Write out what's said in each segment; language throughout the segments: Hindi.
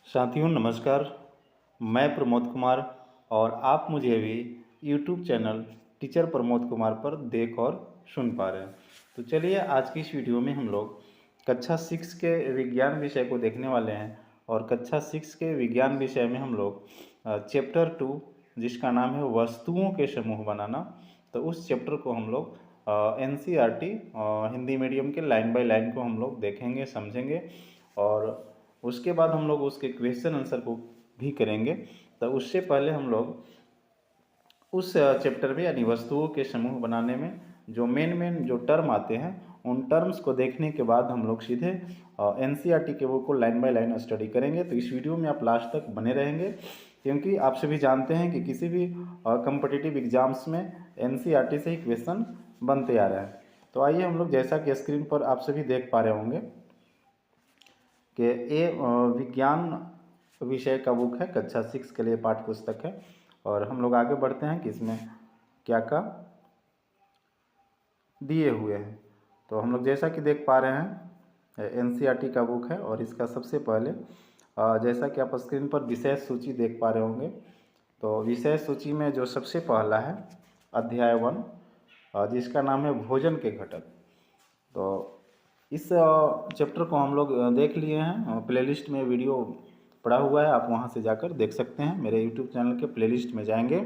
साथियों नमस्कार। मैं प्रमोद कुमार और आप मुझे भी YouTube channel teacher Pramod Kumar पर देख और सुन पा रहे हैं। तो चलिए आज की इस वीडियो में हम लोग कक्षा 6 के विज्ञान विषय को देखने वाले हैं। और कक्षा 6 के विज्ञान विषय में हम लोग चैप्टर 2 जिसका नाम है वस्तुओं के समूह बनाना, तो उस चैप्टर को हम लोग NCERT हिंदी मीडियम के लाइन बाय लाइन को हम लोग देखेंगे, समझेंगे और उसके बाद हम लोग उसके क्वेश्चन आंसर को भी करेंगे। तो उससे पहले हम लोग उस चैप्टर में यानी वस्तुओं के समूह बनाने में जो मेन जो टर्म आते हैं उन टर्म्स को देखने के बाद हम लोग सीधे NCERT के बुक को लाइन बाय लाइन स्टडी करेंगे। तो इस वीडियो में आप लास्ट तक बने रहेंगे, क्योंकि आप सभी जानते हैं कि किसी भी कॉम्पिटिटिव एग्जाम्स में NCERT से ही क्वेश्चन बनते आ रहे हैं। तो आइए हम लोग, जैसा कि स्क्रीन पर आप सभी देख पा रहे होंगे कि ये विज्ञान विषय का बुक है, कक्षा 6 के लिए पाठ्य पुस्तक है। और हम लोग आगे बढ़ते हैं कि इसमें क्या क्या दिए हुए हैं। तो हम लोग जैसा कि देख पा रहे हैं NCERT का बुक है और इसका सबसे पहले जैसा कि आप स्क्रीन पर विषय सूची देख पा रहे होंगे, तो विषय सूची में जो सबसे पहला है अध्याय 1 जिसका नाम है भोजन के घटक। तो इस चैप्टर को हम लोग देख लिए हैं, प्लेलिस्ट में वीडियो पड़ा हुआ है, आप वहां से जाकर देख सकते हैं। मेरे यूट्यूब चैनल के प्लेलिस्ट में जाएंगे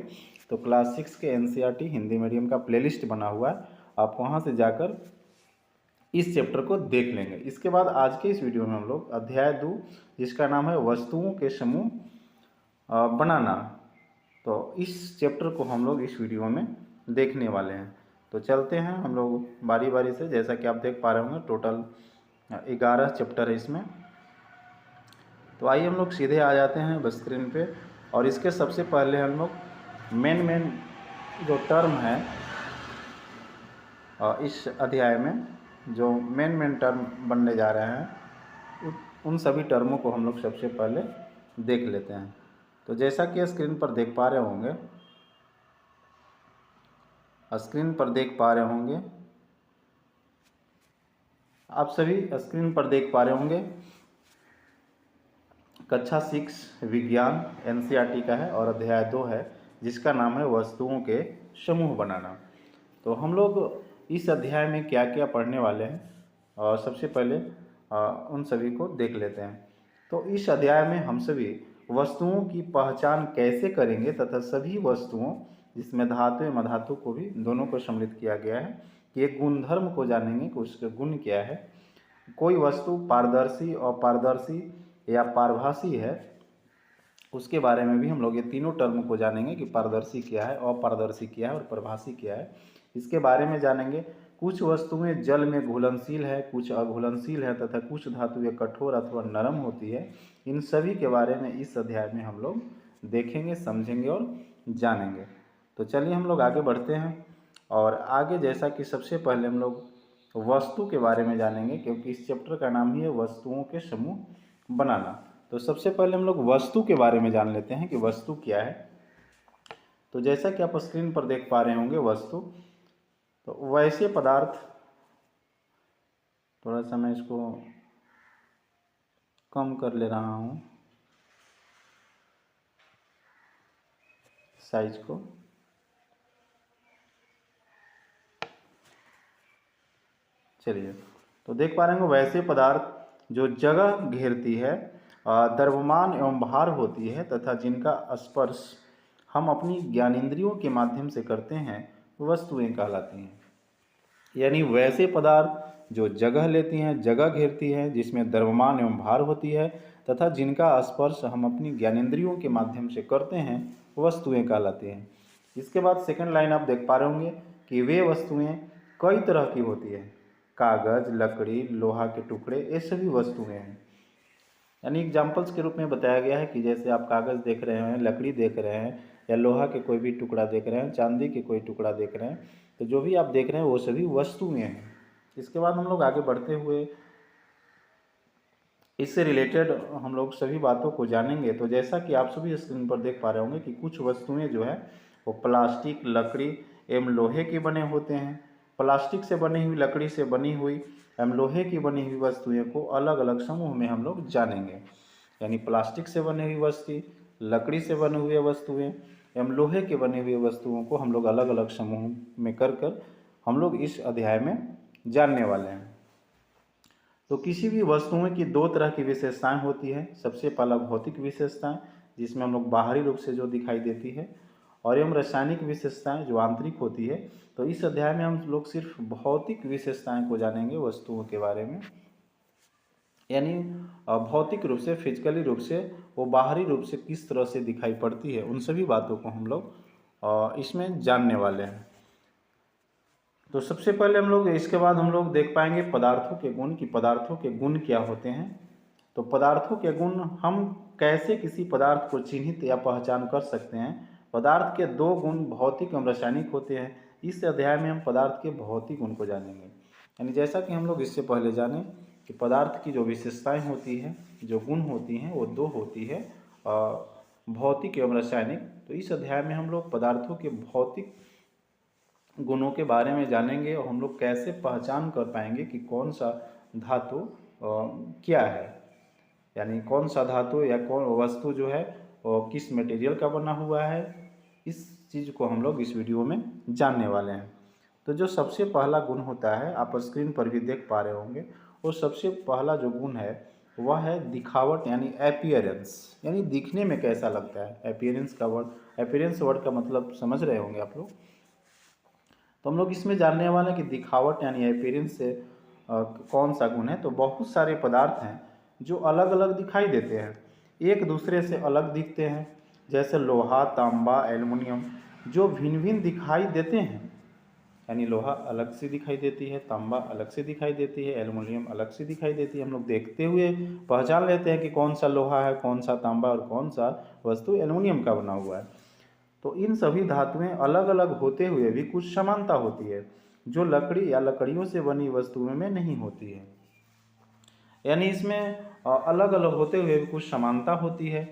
तो क्लास 6 के NCERT हिंदी मीडियम का प्लेलिस्ट बना हुआ है, आप वहां से जाकर इस चैप्टर को देख लेंगे। इसके बाद आज के इस वीडियो में हम लोग अध्याय 2 जिसका नाम है वस्तुओं के समूह बनाना, तो इस चैप्टर को हम लोग इस वीडियो में देखने वाले हैं। तो चलते हैं हम लोग बारी बारी से। जैसा कि आप देख पा रहे होंगे टोटल 11 चैप्टर है इसमें। तो आइए हम लोग सीधे आ जाते हैं बस स्क्रीन पे। और इसके सबसे पहले हम लोग मेन जो टर्म है इस अध्याय में जो मेन टर्म बनने जा रहे हैं उन सभी टर्मों को हम लोग सबसे पहले देख लेते हैं। तो जैसा कि स्क्रीन पर देख पा रहे होंगे, आप सभी स्क्रीन पर देख पा रहे होंगे कक्षा 6 विज्ञान NCERT का है और अध्याय 2 है जिसका नाम है वस्तुओं के समूह बनाना। तो हम लोग इस अध्याय में क्या क्या पढ़ने वाले हैं और सबसे पहले उन सभी को देख लेते हैं। तो इस अध्याय में हम सभी वस्तुओं की पहचान कैसे करेंगे तथा सभी वस्तुओं जिसमें धातु एवं अधातु को भी दोनों को सम्मिलित किया गया है कि एक गुणधर्म को जानेंगे कि उसके गुण क्या है। कोई वस्तु पारदर्शी, अपारदर्शी या पारभासी है, उसके बारे में भी हम लोग ये तीनों टर्म को जानेंगे कि पारदर्शी क्या है, अपारदर्शी क्या है और प्रभासी क्या है, इसके बारे में जानेंगे। कुछ वस्तुएं जल में घुलनशील है, कुछ अघुलनशील है तथा कुछ धातुएं कठोर अथवा नरम होती है। इन सभी के बारे में इस अध्याय में हम लोग देखेंगे, समझेंगे और जानेंगे। तो चलिए हम लोग आगे बढ़ते हैं। और आगे जैसा कि सबसे पहले हम लोग वस्तु के बारे में जानेंगे, क्योंकि इस चैप्टर का नाम ही है वस्तुओं के समूह बनाना। तो सबसे पहले हम लोग वस्तु के बारे में जान लेते हैं कि वस्तु क्या है। तो जैसा कि आप स्क्रीन पर देख पा रहे होंगे वस्तु, तो वैसे पदार्थ, थोड़ा सा मैं इसको कम कर ले रहा हूँ साइज को। चलिए, तो देख पा रहे होंगे वैसे पदार्थ जो जगह घेरती है, द्रव्यमान एवं भार होती है तथा जिनका स्पर्श हम अपनी ज्ञानेंद्रियों के माध्यम से करते हैं वस्तुएं कहलाती हैं। यानी वैसे पदार्थ जो जगह लेती हैं, जगह घेरती हैं, जिसमें द्रव्यमान एवं भार होती है तथा जिनका स्पर्श हम अपनी ज्ञानेंद्रियों के माध्यम से करते हैं वस्तुएं कहलाती हैं। इसके बाद सेकंड लाइन आप देख पा रहे होंगे कि वे वस्तुएं कई तरह की होती है। कागज, लकड़ी, लोहा के टुकड़े, ये सभी वस्तुएं हैं। यानी एग्जाम्पल्स के रूप में बताया गया है कि जैसे आप कागज़ देख रहे हैं, लकड़ी देख रहे हैं या लोहा के कोई भी टुकड़ा देख रहे हैं, चांदी के कोई टुकड़ा देख रहे हैं, तो जो भी आप देख रहे हैं वो सभी वस्तुएं हैं। इसके बाद हम लोग आगे बढ़ते हुए इससे रिलेटेड हम लोग सभी बातों को जानेंगे। तो जैसा कि आप सभी स्क्रीन पर देख पा रहे होंगे कि कुछ वस्तुएं जो है वो प्लास्टिक, लकड़ी एवं लोहे के बने होते हैं। प्लास्टिक से बनी हुई, लकड़ी से बनी हुई एवं लोहे की बनी हुई वस्तुएं को अलग अलग समूह में हम लोग जानेंगे। यानी प्लास्टिक से बनी हुई वस्तु, लकड़ी से बने हुए वस्तुएं एवं लोहे के बने हुए वस्तुओं को हम लोग अलग अलग समूह में कर हम लोग इस अध्याय में जानने वाले हैं। तो किसी भी वस्तुओं की दो तरह की विशेषताएं होती है। सबसे पहला भौतिक विशेषताएं, जिसमें हम लोग बाहरी रूप से जो दिखाई देती है, और एवं रासायनिक विशेषताएं जो आंतरिक होती है। तो इस अध्याय में हम लोग सिर्फ भौतिक विशेषताएं को जानेंगे वस्तुओं के बारे में, यानी भौतिक रूप से, फिजिकली रूप से वो बाहरी रूप से किस तरह से दिखाई पड़ती है, उन सभी बातों को हम लोग इसमें जानने वाले हैं। तो सबसे पहले हम लोग, इसके बाद हम लोग देख पाएंगे पदार्थों के गुण, कि पदार्थों के गुण क्या होते हैं। तो पदार्थों के गुण, हम कैसे किसी पदार्थ को चिन्हित या पहचान कर सकते हैं। पदार्थ के दो गुण भौतिक एवं रासायनिक होते हैं। इस अध्याय में हम पदार्थ के भौतिक गुण को जानेंगे। यानी जैसा कि हम लोग इससे पहले जाने कि पदार्थ की जो विशेषताएं होती हैं, जो गुण होती हैं, वो दो होती है, भौतिक एवं रासायनिक। तो इस अध्याय में हम लोग पदार्थों के भौतिक गुणों के बारे में जानेंगे और हम लोग कैसे पहचान कर पाएंगे कि कौन सा धातु क्या है, यानी कौन सा धातु या कौन वस्तु जो है और किस मटेरियल का बना हुआ है। इस चीज़ को हम लोग इस वीडियो में जानने वाले हैं। तो जो सबसे पहला गुण होता है, आप स्क्रीन पर भी देख पा रहे होंगे, वो सबसे पहला जो गुण है वह है दिखावट, यानी एपियरेंस, यानी दिखने में कैसा लगता है। एपियरेंस का वर्ड, एपियरेंस वर्ड का मतलब समझ रहे होंगे आप लोग। तो हम लोग इसमें जानने वाले हैं कि दिखावट यानी अपीयरेंस से कौन सा गुण है। तो बहुत सारे पदार्थ हैं जो अलग अलग दिखाई देते हैं, एक दूसरे से अलग दिखते हैं। जैसे लोहा, तांबा, एल्युमिनियम जो भिन्न भिन्न दिखाई देते हैं, यानी लोहा अलग से दिखाई देती है, तांबा अलग से दिखाई देती है, एल्युमिनियम अलग से दिखाई देती है। हम लोग देखते हुए पहचान लेते हैं कि कौन सा लोहा है, कौन सा तांबा और कौन सा वस्तु एल्युमिनियम का बना हुआ है। तो इन सभी धातुएं अलग अलग होते हुए भी कुछ समानता होती है, जो लकड़ी या लकड़ियों से बनी वस्तुओं में नहीं होती है। यानी इसमें अलग अलग होते हुए भी कुछ समानता होती है।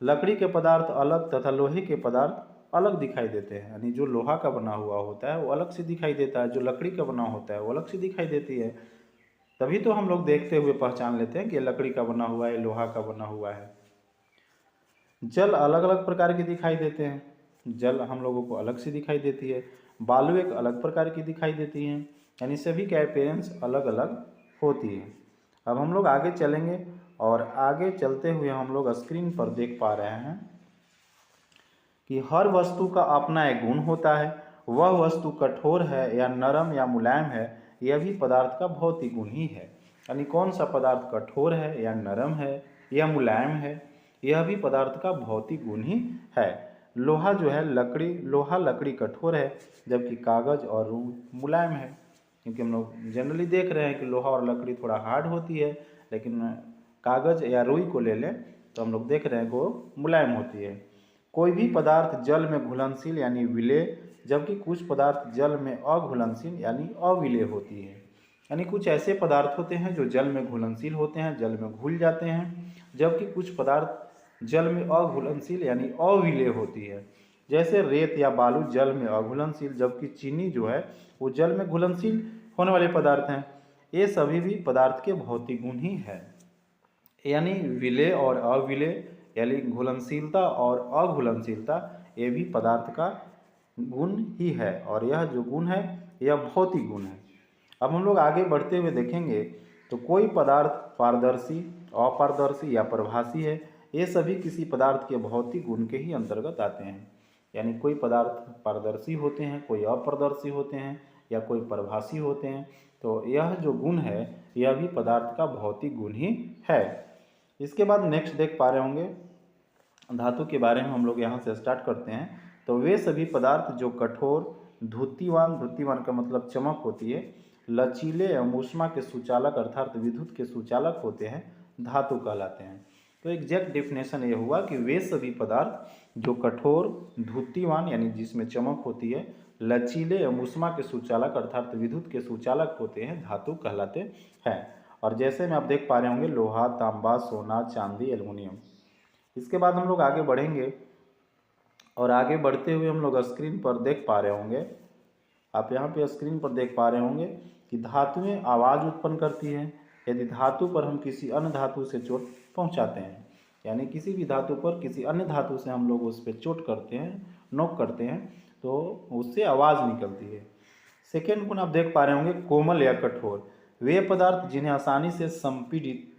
लकड़ी के पदार्थ अलग तथा लोहे के पदार्थ अलग दिखाई देते हैं। यानी जो लोहा का बना हुआ होता है वो अलग से दिखाई देता है, जो लकड़ी का बना होता है वो अलग से दिखाई देती है। तभी तो हम लोग देखते हुए पहचान लेते हैं कि लकड़ी का बना हुआ है, लोहा का बना हुआ है। जल अलग अलग प्रकार के दिखाई देते हैं, जल हम लोगों को अलग से दिखाई देती है। बालू एक अलग प्रकार की दिखाई देती हैं। यानी सभी के अपीयरेंस अलग अलग होती है। अब हम लोग आगे चलेंगे और आगे चलते हुए हम लोग स्क्रीन पर देख पा रहे हैं कि हर वस्तु का अपना एक गुण होता है। वह वस्तु कठोर है या नरम या मुलायम है, यह भी पदार्थ का भौतिक गुण ही है। यानी कौन सा पदार्थ कठोर है या नरम है या मुलायम है, यह भी पदार्थ का भौतिक गुण ही है। लोहा जो है, लोहा लकड़ी कठोर है, जबकि कागज और रूई मुलायम है। क्योंकि हम लोग जनरली देख रहे हैं कि लोहा और लकड़ी थोड़ा हार्ड होती है, लेकिन कागज या रुई को ले लें तो हम लोग देख रहे हैं कि वो मुलायम होती है। कोई भी पदार्थ जल में घुलनशील यानी विलेय, जबकि कुछ पदार्थ जल में अघुलनशील यानी अविलेय होती है। यानी कुछ ऐसे पदार्थ होते हैं जो जल में घुलनशील होते हैं, जल में घुल जाते हैं, जबकि कुछ पदार्थ जल में अघुलनशील यानी अविलेय होती है। जैसे रेत या बालू जल में अघुलनशील, जबकि चीनी जो है वो जल में घुलनशील होने वाले पदार्थ हैं। ये सभी भी पदार्थ के भौतिक गुण ही है। यानी विलेय और अविलेय, यानी घुलनशीलता और अघुलनशीलता, ये भी पदार्थ का गुण ही है, और यह जो गुण है यह भौतिक गुण है। अब हम लोग आगे बढ़ते हुए देखेंगे तो कोई पदार्थ पारदर्शी, अपारदर्शी या प्रभासी है, ये सभी किसी पदार्थ के भौतिक गुण के ही अंतर्गत आते हैं। यानी कोई पदार्थ पारदर्शी होते हैं, कोई अपारदर्शी होते हैं या कोई प्रभासी होते हैं। तो यह जो गुण है यह भी पदार्थ का भौतिक गुण ही है। इसके बाद नेक्स्ट देख पा रहे होंगे, धातु के बारे में हम लोग यहाँ से स्टार्ट करते हैं। तो वे सभी पदार्थ जो कठोर, धुतीवान, धुतीवान का मतलब चमक होती है, लचीले एवं ऊष्मा के सुचालक अर्थात विद्युत के सुचालक होते हैं, धातु कहलाते हैं। तो एग्जैक्ट डेफिनेशन ये हुआ कि वे सभी पदार्थ जो कठोर, धुतीवान यानी जिसमें चमक होती है, लचीले एवं ऊष्मा के सुचालक अर्थात विद्युत के सुचालक होते हैं, धातु कहलाते हैं। और जैसे में आप देख पा रहे होंगे लोहा, तांबा, सोना, चांदी, एल्युमिनियम। इसके बाद हम लोग आगे बढ़ेंगे और आगे बढ़ते हुए हम लोग स्क्रीन पर देख पा रहे होंगे, आप यहाँ पे स्क्रीन पर देख पा रहे होंगे कि धातुएं आवाज़ उत्पन्न करती हैं यदि धातु पर हम किसी अन्य धातु से चोट पहुँचाते हैं। यानी किसी भी धातु पर किसी अन्य धातु से हम लोग उस पर चोट करते हैं, नोक करते हैं, तो उससे आवाज़ निकलती है। सेकेंड गुण आप देख पा रहे होंगे कोमल या कठोर। वे पदार्थ जिन्हें आसानी से संपीड़ित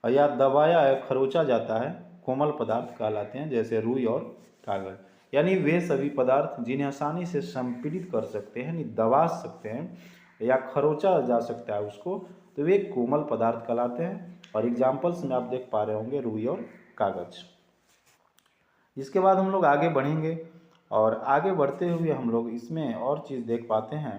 या दबाया या खरोचा जाता है कोमल पदार्थ कहलाते हैं, जैसे रुई और कागज। यानी वे सभी पदार्थ जिन्हें आसानी से संपीड़ित कर सकते हैं, यानी दबा सकते हैं या खरोचा जा सकता है उसको, तो वे कोमल पदार्थ कहलाते हैं। और एग्जाम्पल्स में आप देख पा रहे होंगे रुई और कागज। इसके बाद हम लोग आगे बढ़ेंगे और आगे बढ़ते हुए हम लोग इसमें और चीज़ देख पाते हैं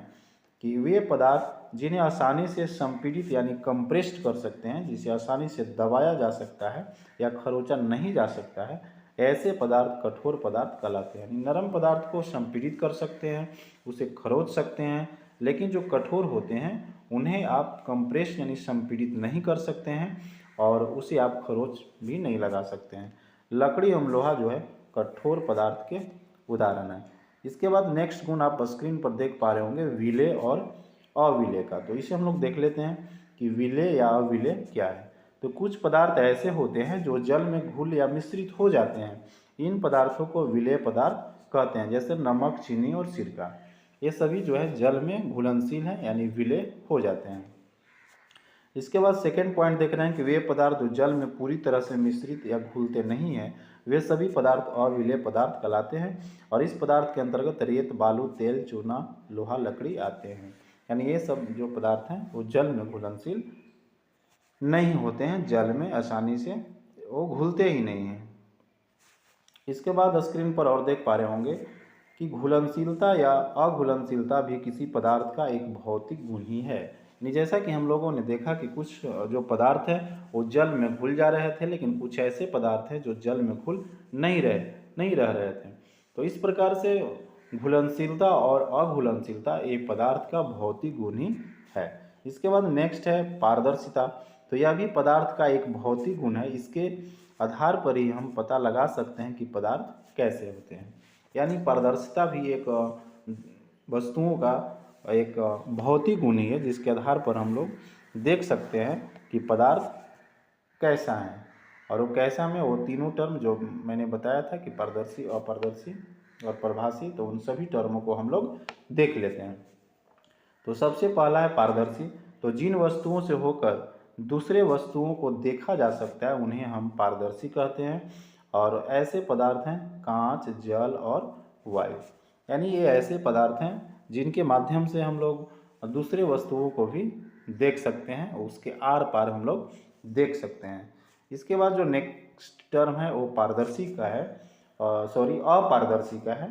कि वे पदार्थ जिन्हें आसानी से संपीड़ित यानी कंप्रेस्ड कर सकते हैं, जिसे आसानी से दबाया जा सकता है या खरोचा नहीं जा सकता है, ऐसे पदार्थ कठोर पदार्थ कहलाते हैं। यानी नरम पदार्थ को संपीड़ित कर सकते हैं, उसे खरोच सकते हैं, लेकिन जो कठोर होते हैं उन्हें आप कंप्रेस यानी संपीड़ित नहीं कर सकते हैं और उसे आप खरोच भी नहीं लगा सकते हैं। लकड़ी एवं लोहा जो है कठोर पदार्थ के उदाहरण है। इसके बाद नेक्स्ट गुण आप स्क्रीन पर देख पा रहे होंगे विलेय और अविलेय का। तो इसे हम लोग देख लेते हैं कि विलेय या अविलेय क्या है। तो कुछ पदार्थ ऐसे होते हैं जो जल में घुल या मिश्रित हो जाते हैं, इन पदार्थों को विलेय पदार्थ कहते हैं, जैसे नमक, चीनी और सिरका। ये सभी जो है जल में घुलनशील हैं यानी विलेय हो जाते हैं। इसके बाद सेकेंड पॉइंट देख रहे हैं कि वे पदार्थ जो जल में पूरी तरह से मिश्रित या घुलते नहीं हैं, वे सभी पदार्थ अविलेय पदार्थ कहलाते हैं। और इस पदार्थ के अंतर्गत रेत, बालू, तेल, चूना, लोहा, लकड़ी आते हैं। यानी ये सब जो पदार्थ हैं वो जल में घुलनशील नहीं होते हैं, जल में आसानी से वो घुलते ही नहीं हैं। इसके बाद स्क्रीन पर और देख पा रहे होंगे कि घुलनशीलता या अघुलनशीलता भी किसी पदार्थ का एक भौतिक गुण ही है। नहीं, जैसा कि हम लोगों ने देखा कि कुछ जो पदार्थ हैं वो जल में घुल जा रहे थे, लेकिन कुछ ऐसे पदार्थ हैं जो जल में घुल नहीं रह रहे थे। तो इस प्रकार से घुलनशीलता और अघुलनशीलता ये पदार्थ का भौतिक गुण ही है। इसके बाद नेक्स्ट है पारदर्शिता। तो यह भी पदार्थ का एक भौतिक गुण है। इसके आधार पर ही हम पता लगा सकते हैं कि पदार्थ कैसे होते हैं। यानी पारदर्शिता भी एक वस्तुओं का एक भौतिक गुण ही है, जिसके आधार पर हम लोग देख सकते हैं कि पदार्थ कैसा है। और वो कैसा में वो तीनों टर्म जो मैंने बताया था कि पारदर्शी, अपारदर्शी और प्रभासी, तो उन सभी टर्मों को हम लोग देख लेते हैं। तो सबसे पहला है पारदर्शी। तो जिन वस्तुओं से होकर दूसरे वस्तुओं को देखा जा सकता है उन्हें हम पारदर्शी कहते हैं। और ऐसे पदार्थ हैं कांच, जल और वायु। यानी ये ऐसे पदार्थ हैं जिनके माध्यम से हम लोग दूसरे वस्तुओं को भी देख सकते हैं, उसके आर पार हम लोग देख सकते हैं। इसके बाद जो नेक्स्ट टर्म है वो पारदर्शी का है, अपारदर्शी का है।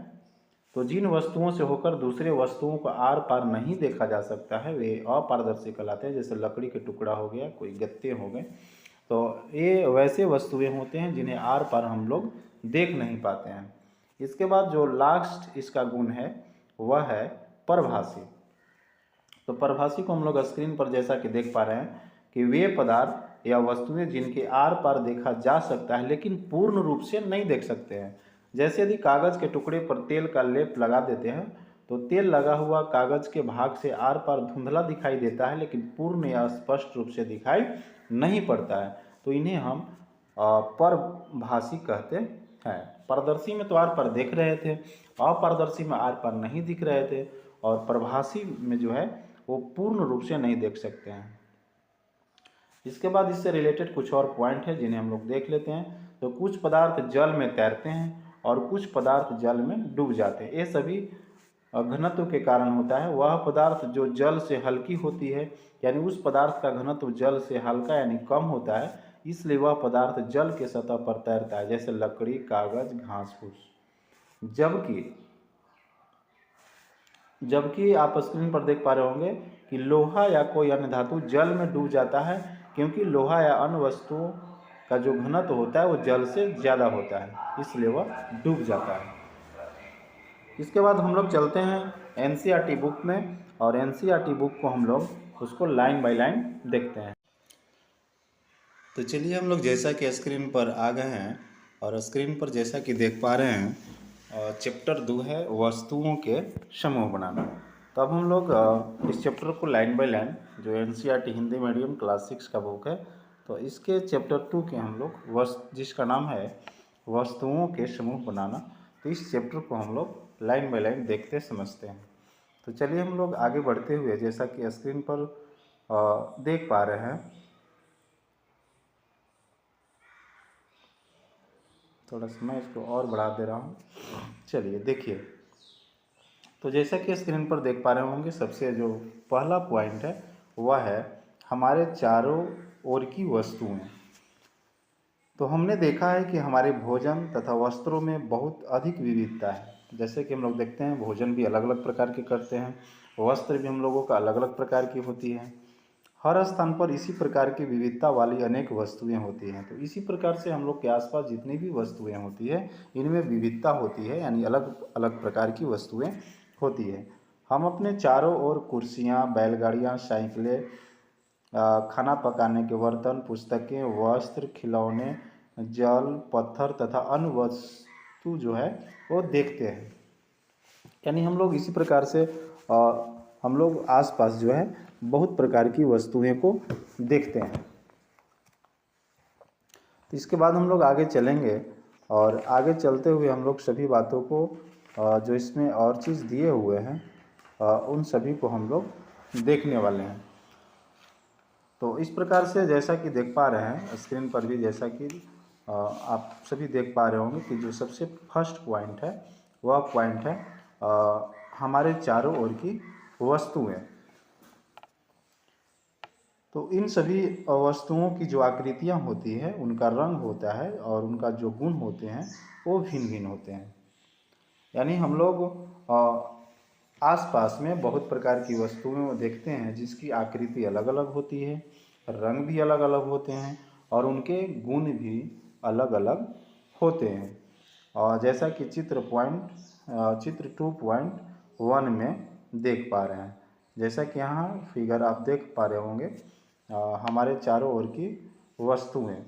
तो जिन वस्तुओं से होकर दूसरे वस्तुओं को आर पार नहीं देखा जा सकता है वे अपारदर्शी कहलाते हैं। जैसे लकड़ी के टुकड़ा हो गया, कोई गत्ते हो गए, तो ये वैसे वस्तुएं होते हैं जिन्हें आर पार हम लोग देख नहीं पाते हैं। इसके बाद जो लास्ट इसका गुण है वह है परभासी। तो परभासी को हम लोग स्क्रीन पर जैसा कि देख पा रहे हैं कि वे पदार्थ या वस्तुएं जिनके आर पार देखा जा सकता है लेकिन पूर्ण रूप से नहीं देख सकते हैं। जैसे यदि कागज़ के टुकड़े पर तेल का लेप लगा देते हैं तो तेल लगा हुआ कागज़ के भाग से आर पार धुंधला दिखाई देता है, लेकिन पूर्ण या स्पष्ट रूप से दिखाई नहीं पड़ता है। तो इन्हें हम परभासी कहते हैं। पारदर्शी में तो आर पार देख रहे थे, अपारदर्शी में आर पार नहीं दिख रहे थे, और परभासी में जो है वो पूर्ण रूप से नहीं देख सकते हैं। इसके बाद इससे रिलेटेड कुछ और पॉइंट है जिन्हें हम लोग देख लेते हैं। तो कुछ पदार्थ जल में तैरते हैं और कुछ पदार्थ जल में डूब जाते हैं। ये सभी घनत्व के कारण होता है। वह पदार्थ जो जल से हल्की होती है, यानी उस पदार्थ का घनत्व जल से हल्का यानी कम होता है, इसलिए वह पदार्थ जल के सतह पर तैरता है, जैसे लकड़ी, कागज, घास फूस। जबकि आप स्क्रीन पर देख पा रहे होंगे कि लोहा या कोई अन्य धातु जल में डूब जाता है, क्योंकि लोहा या अन्य वस्तुओं का जो घनत्व होता है वो जल से ज़्यादा होता है, इसलिए वह डूब जाता है। इसके बाद हम लोग चलते हैं एनसीईआरटी बुक में, और एनसीईआरटी बुक को हम लोग उसको लाइन बाय लाइन देखते हैं। तो चलिए हम लोग जैसा कि स्क्रीन पर आ गए हैं, और स्क्रीन पर जैसा कि देख पा रहे हैं चैप्टर 2 है वस्तुओं के समूह बनाना। तो अब हम लोग इस चैप्टर को लाइन बाय लाइन, जो एनसीईआरटी हिंदी मीडियम क्लास 6 का बुक है, तो इसके चैप्टर 2 के हम लोग जिसका नाम है वस्तुओं के समूह बनाना, तो इस चैप्टर को हम लोग लाइन बाय लाइन देखते समझते हैं। तो चलिए हम लोग आगे बढ़ते हुए, जैसा कि स्क्रीन पर देख पा रहे हैं, थोड़ा सा मैं इसको और बढ़ा दे रहा हूँ। चलिए देखिए, तो जैसा कि स्क्रीन पर देख पा रहे होंगे, सबसे जो पहला पॉइंट है वह है हमारे चारों ओर की वस्तुएं। तो हमने देखा है कि हमारे भोजन तथा वस्त्रों में बहुत अधिक विविधता है। जैसे कि हम लोग देखते हैं, भोजन भी अलग अलग प्रकार के करते हैं, वस्त्र भी हम लोगों का अलग अलग प्रकार की होती है। हर स्थान पर इसी प्रकार की विविधता वाली अनेक वस्तुएं होती हैं। तो इसी प्रकार से हम लोग के आसपास जितनी भी वस्तुएं होती है, इनमें विविधता होती है, यानी अलग अलग प्रकार की वस्तुएं होती है। हम अपने चारों ओर कुर्सियाँ, बैलगाड़ियाँ, साइकिलें, खाना पकाने के बर्तन, पुस्तकें, वस्त्र, खिलौने, जल, पत्थर तथा अन्य वस्तु जो है वो देखते हैं। यानी हम लोग इसी प्रकार से हम लोग आसपास जो है बहुत प्रकार की वस्तुएं को देखते हैं। तो इसके बाद हम लोग आगे चलेंगे, और आगे चलते हुए हम लोग सभी बातों को जो इसमें और चीज़ दिए हुए हैं उन सभी को हम लोग देखने वाले हैं। तो इस प्रकार से जैसा कि देख पा रहे हैं स्क्रीन पर भी, जैसा कि आप सभी देख पा रहे होंगे कि जो सबसे फर्स्ट पॉइंट है वह पॉइंट है हमारे चारों ओर की वस्तुएं। तो इन सभी वस्तुओं की जो आकृतियां होती हैं, उनका रंग होता है और उनका जो गुण होते हैं वो भिन्न भिन्न होते हैं। यानी हम लोग आसपास में बहुत प्रकार की वस्तुएं देखते हैं जिसकी आकृति अलग अलग होती है, रंग भी अलग अलग होते हैं और उनके गुण भी अलग अलग होते हैं। और जैसा कि चित्र 2.1 में देख पा रहे हैं, जैसा कि यहाँ फिगर आप देख पा रहे होंगे, हमारे चारों ओर की वस्तुएं,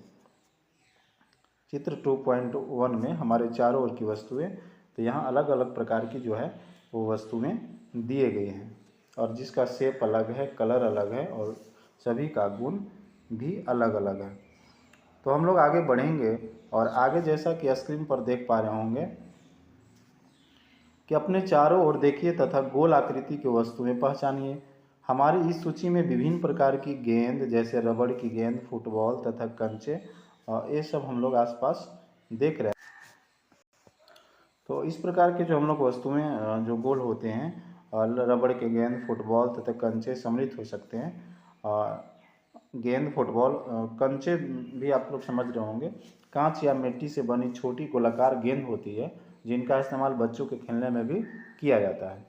चित्र 2.1 में हमारे चारों ओर की वस्तुएं। तो यहाँ अलग अलग प्रकार की जो है वो वस्तुएं दिए गए हैं, और जिसका शेप अलग है, कलर अलग है और सभी का गुण भी अलग अलग है। तो हम लोग आगे बढ़ेंगे, और आगे जैसा कि स्क्रीन पर देख पा रहे होंगे कि अपने चारों ओर देखिए तथा गोल आकृति की वस्तुएं पहचानिए। हमारी इस सूची में विभिन्न प्रकार की गेंद, जैसे रबड़ की गेंद, फुटबॉल तथा कंचे, ये सब हम लोग आसपास देख रहे हैं। तो इस प्रकार के जो हम लोग वस्तुएं जो गोल होते हैं, रबड़ के गेंद, फुटबॉल तथा कंचे सम्मिलित हो सकते हैं। गेंद, फुटबॉल, कंचे भी आप लोग समझ रहे होंगे, कांच या मिट्टी से बनी छोटी गोलाकार गेंद होती है जिनका इस्तेमाल बच्चों के खेलने में भी किया जाता है।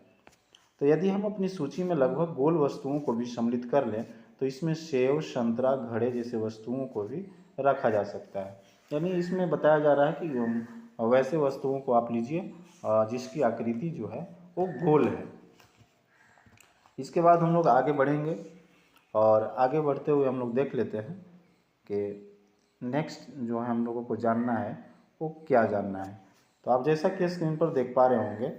तो यदि हम अपनी सूची में लगभग गोल वस्तुओं को भी सम्मिलित कर लें तो इसमें सेव, संतरा, घड़े जैसे वस्तुओं को भी रखा जा सकता है। यानी इसमें बताया जा रहा है कि वैसे वस्तुओं को आप लीजिए जिसकी आकृति जो है वो गोल है। इसके बाद हम लोग आगे बढ़ेंगे, और आगे बढ़ते हुए हम लोग देख लेते हैं कि नेक्स्ट जो है हम लोगों को जानना है वो क्या जानना है। तो आप जैसा कि स्क्रीन पर देख पा रहे होंगे,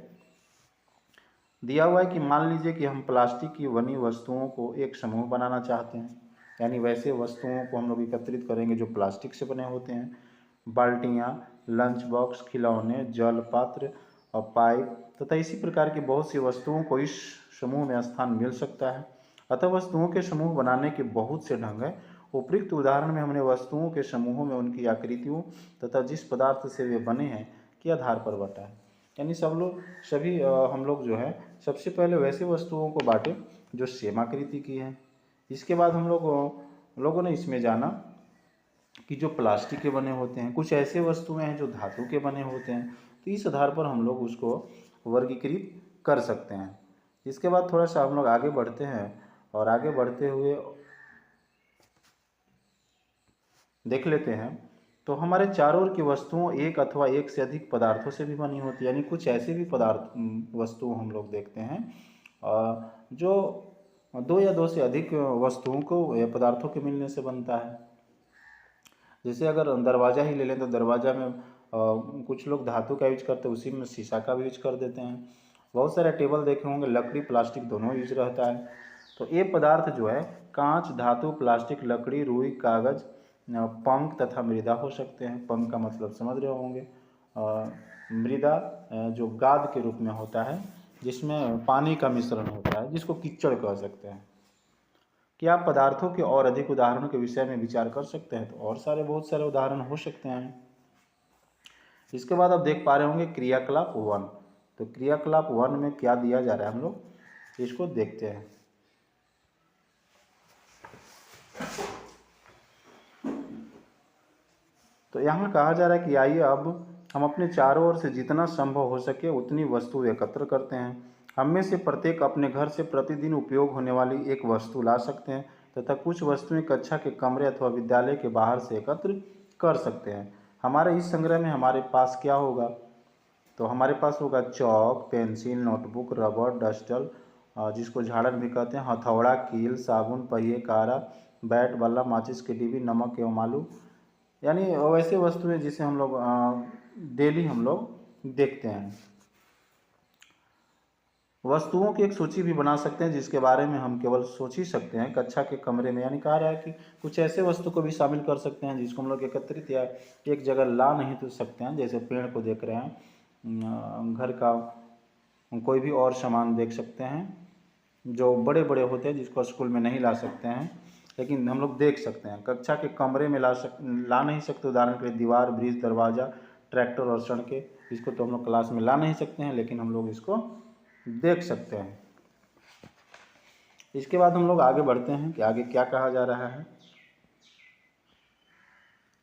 दिया हुआ है कि मान लीजिए कि हम प्लास्टिक की बनी वस्तुओं को एक समूह बनाना चाहते हैं। यानी वैसे वस्तुओं को हम लोग एकत्रित करेंगे जो प्लास्टिक से बने होते हैं। बाल्टियाँ, लंच बॉक्स, खिलौने, जल पात्र और पाइप तथा इसी प्रकार की बहुत सी वस्तुओं को इस समूह में स्थान मिल सकता है। अतः वस्तुओं के समूह बनाने के बहुत से ढंग हैं। उपयुक्त उदाहरण में हमने वस्तुओं के समूहों में उनकी आकृतियों तथा जिस पदार्थ से वे बने हैं के आधार पर बांटा है। यानी सभी हम लोग जो है सबसे पहले वैसे वस्तुओं को बांटे जो सेम आकृति की है। इसके बाद हम लोगों ने इसमें जाना कि जो प्लास्टिक के बने होते हैं, कुछ ऐसे वस्तुएं हैं जो धातु के बने होते हैं। तो इस आधार पर हम लोग उसको वर्गीकृत कर सकते हैं। इसके बाद थोड़ा सा हम लोग आगे बढ़ते हैं, और आगे बढ़ते हुए देख लेते हैं। तो हमारे चारों ओर की वस्तुओं एक अथवा एक से अधिक पदार्थों से भी बनी होती है। यानी कुछ ऐसे भी वस्तु हम लोग देखते हैं जो दो या दो से अधिक वस्तुओं को या पदार्थों के मिलने से बनता है। जैसे अगर दरवाज़ा ही ले लें तो दरवाज़ा में कुछ लोग धातु का यूज करते हैं, उसी में शीशा का भी यूज कर देते हैं। बहुत सारे टेबल देखे होंगे, लकड़ी प्लास्टिक दोनों यूज रहता है। तो ये पदार्थ जो है कांच, धातु, प्लास्टिक, लकड़ी, रुई, कागज़ पंख तथा मृदा हो सकते हैं। पंख का मतलब समझ रहे होंगे। मृदा जो गाद के रूप में होता है, जिसमें पानी का मिश्रण होता है, जिसको कीचड़ कह सकते हैं। क्या आप पदार्थों के और अधिक उदाहरणों के विषय में विचार कर सकते हैं? तो और बहुत सारे उदाहरण हो सकते हैं। इसके बाद आप देख पा रहे होंगे क्रियाकलाप 1। तो क्रियाकलाप 1 में क्या दिया जा रहा है, हम लोग इसको देखते हैं। तो यहाँ कहा जा रहा है कि आइए अब हम अपने चारों ओर से जितना संभव हो सके उतनी वस्तु एकत्र करते हैं। हम में से प्रत्येक अपने घर से प्रतिदिन उपयोग होने वाली एक वस्तु ला सकते हैं तथा कुछ वस्तुएं कक्षा के कमरे अथवा विद्यालय के बाहर से एकत्र कर सकते हैं। हमारे इस संग्रह में हमारे पास क्या होगा? तो हमारे पास होगा चौक, पेंसिल, नोटबुक, रबड़, डस्टर, जिसको झाड़न भी कहते हैं, हथौड़ा, कील, साबुन, पहिए, कारा, बैट, बल्ला, माचिस की डिब्बी, नमक एवं आलू, यानी वैसे वस्तुएं जिसे हम लोग डेली हम लोग देखते हैं। वस्तुओं की एक सूची भी बना सकते हैं जिसके बारे में हम केवल सोच ही सकते हैं कक्षा के कमरे में, यानी कहा रहा है कि कुछ ऐसे वस्तु को भी शामिल कर सकते हैं जिसको हम लोग एकत्रित या एक जगह ला नहीं तो सकते हैं। जैसे पेड़ को देख रहे हैं, घर का कोई भी और सामान देख सकते हैं जो बड़े बड़े होते हैं, जिसको स्कूल में नहीं ला सकते हैं लेकिन हम लोग देख सकते हैं। कक्षा के कमरे में ला नहीं सकते। उदाहरण के लिए दीवार, ब्रिज, दरवाज़ा, ट्रैक्टर और सड़कें, इसको तो हम लोग क्लास में ला नहीं सकते हैं लेकिन हम लोग इसको देख सकते हैं। इसके बाद हम लोग आगे बढ़ते हैं कि आगे क्या कहा जा रहा है।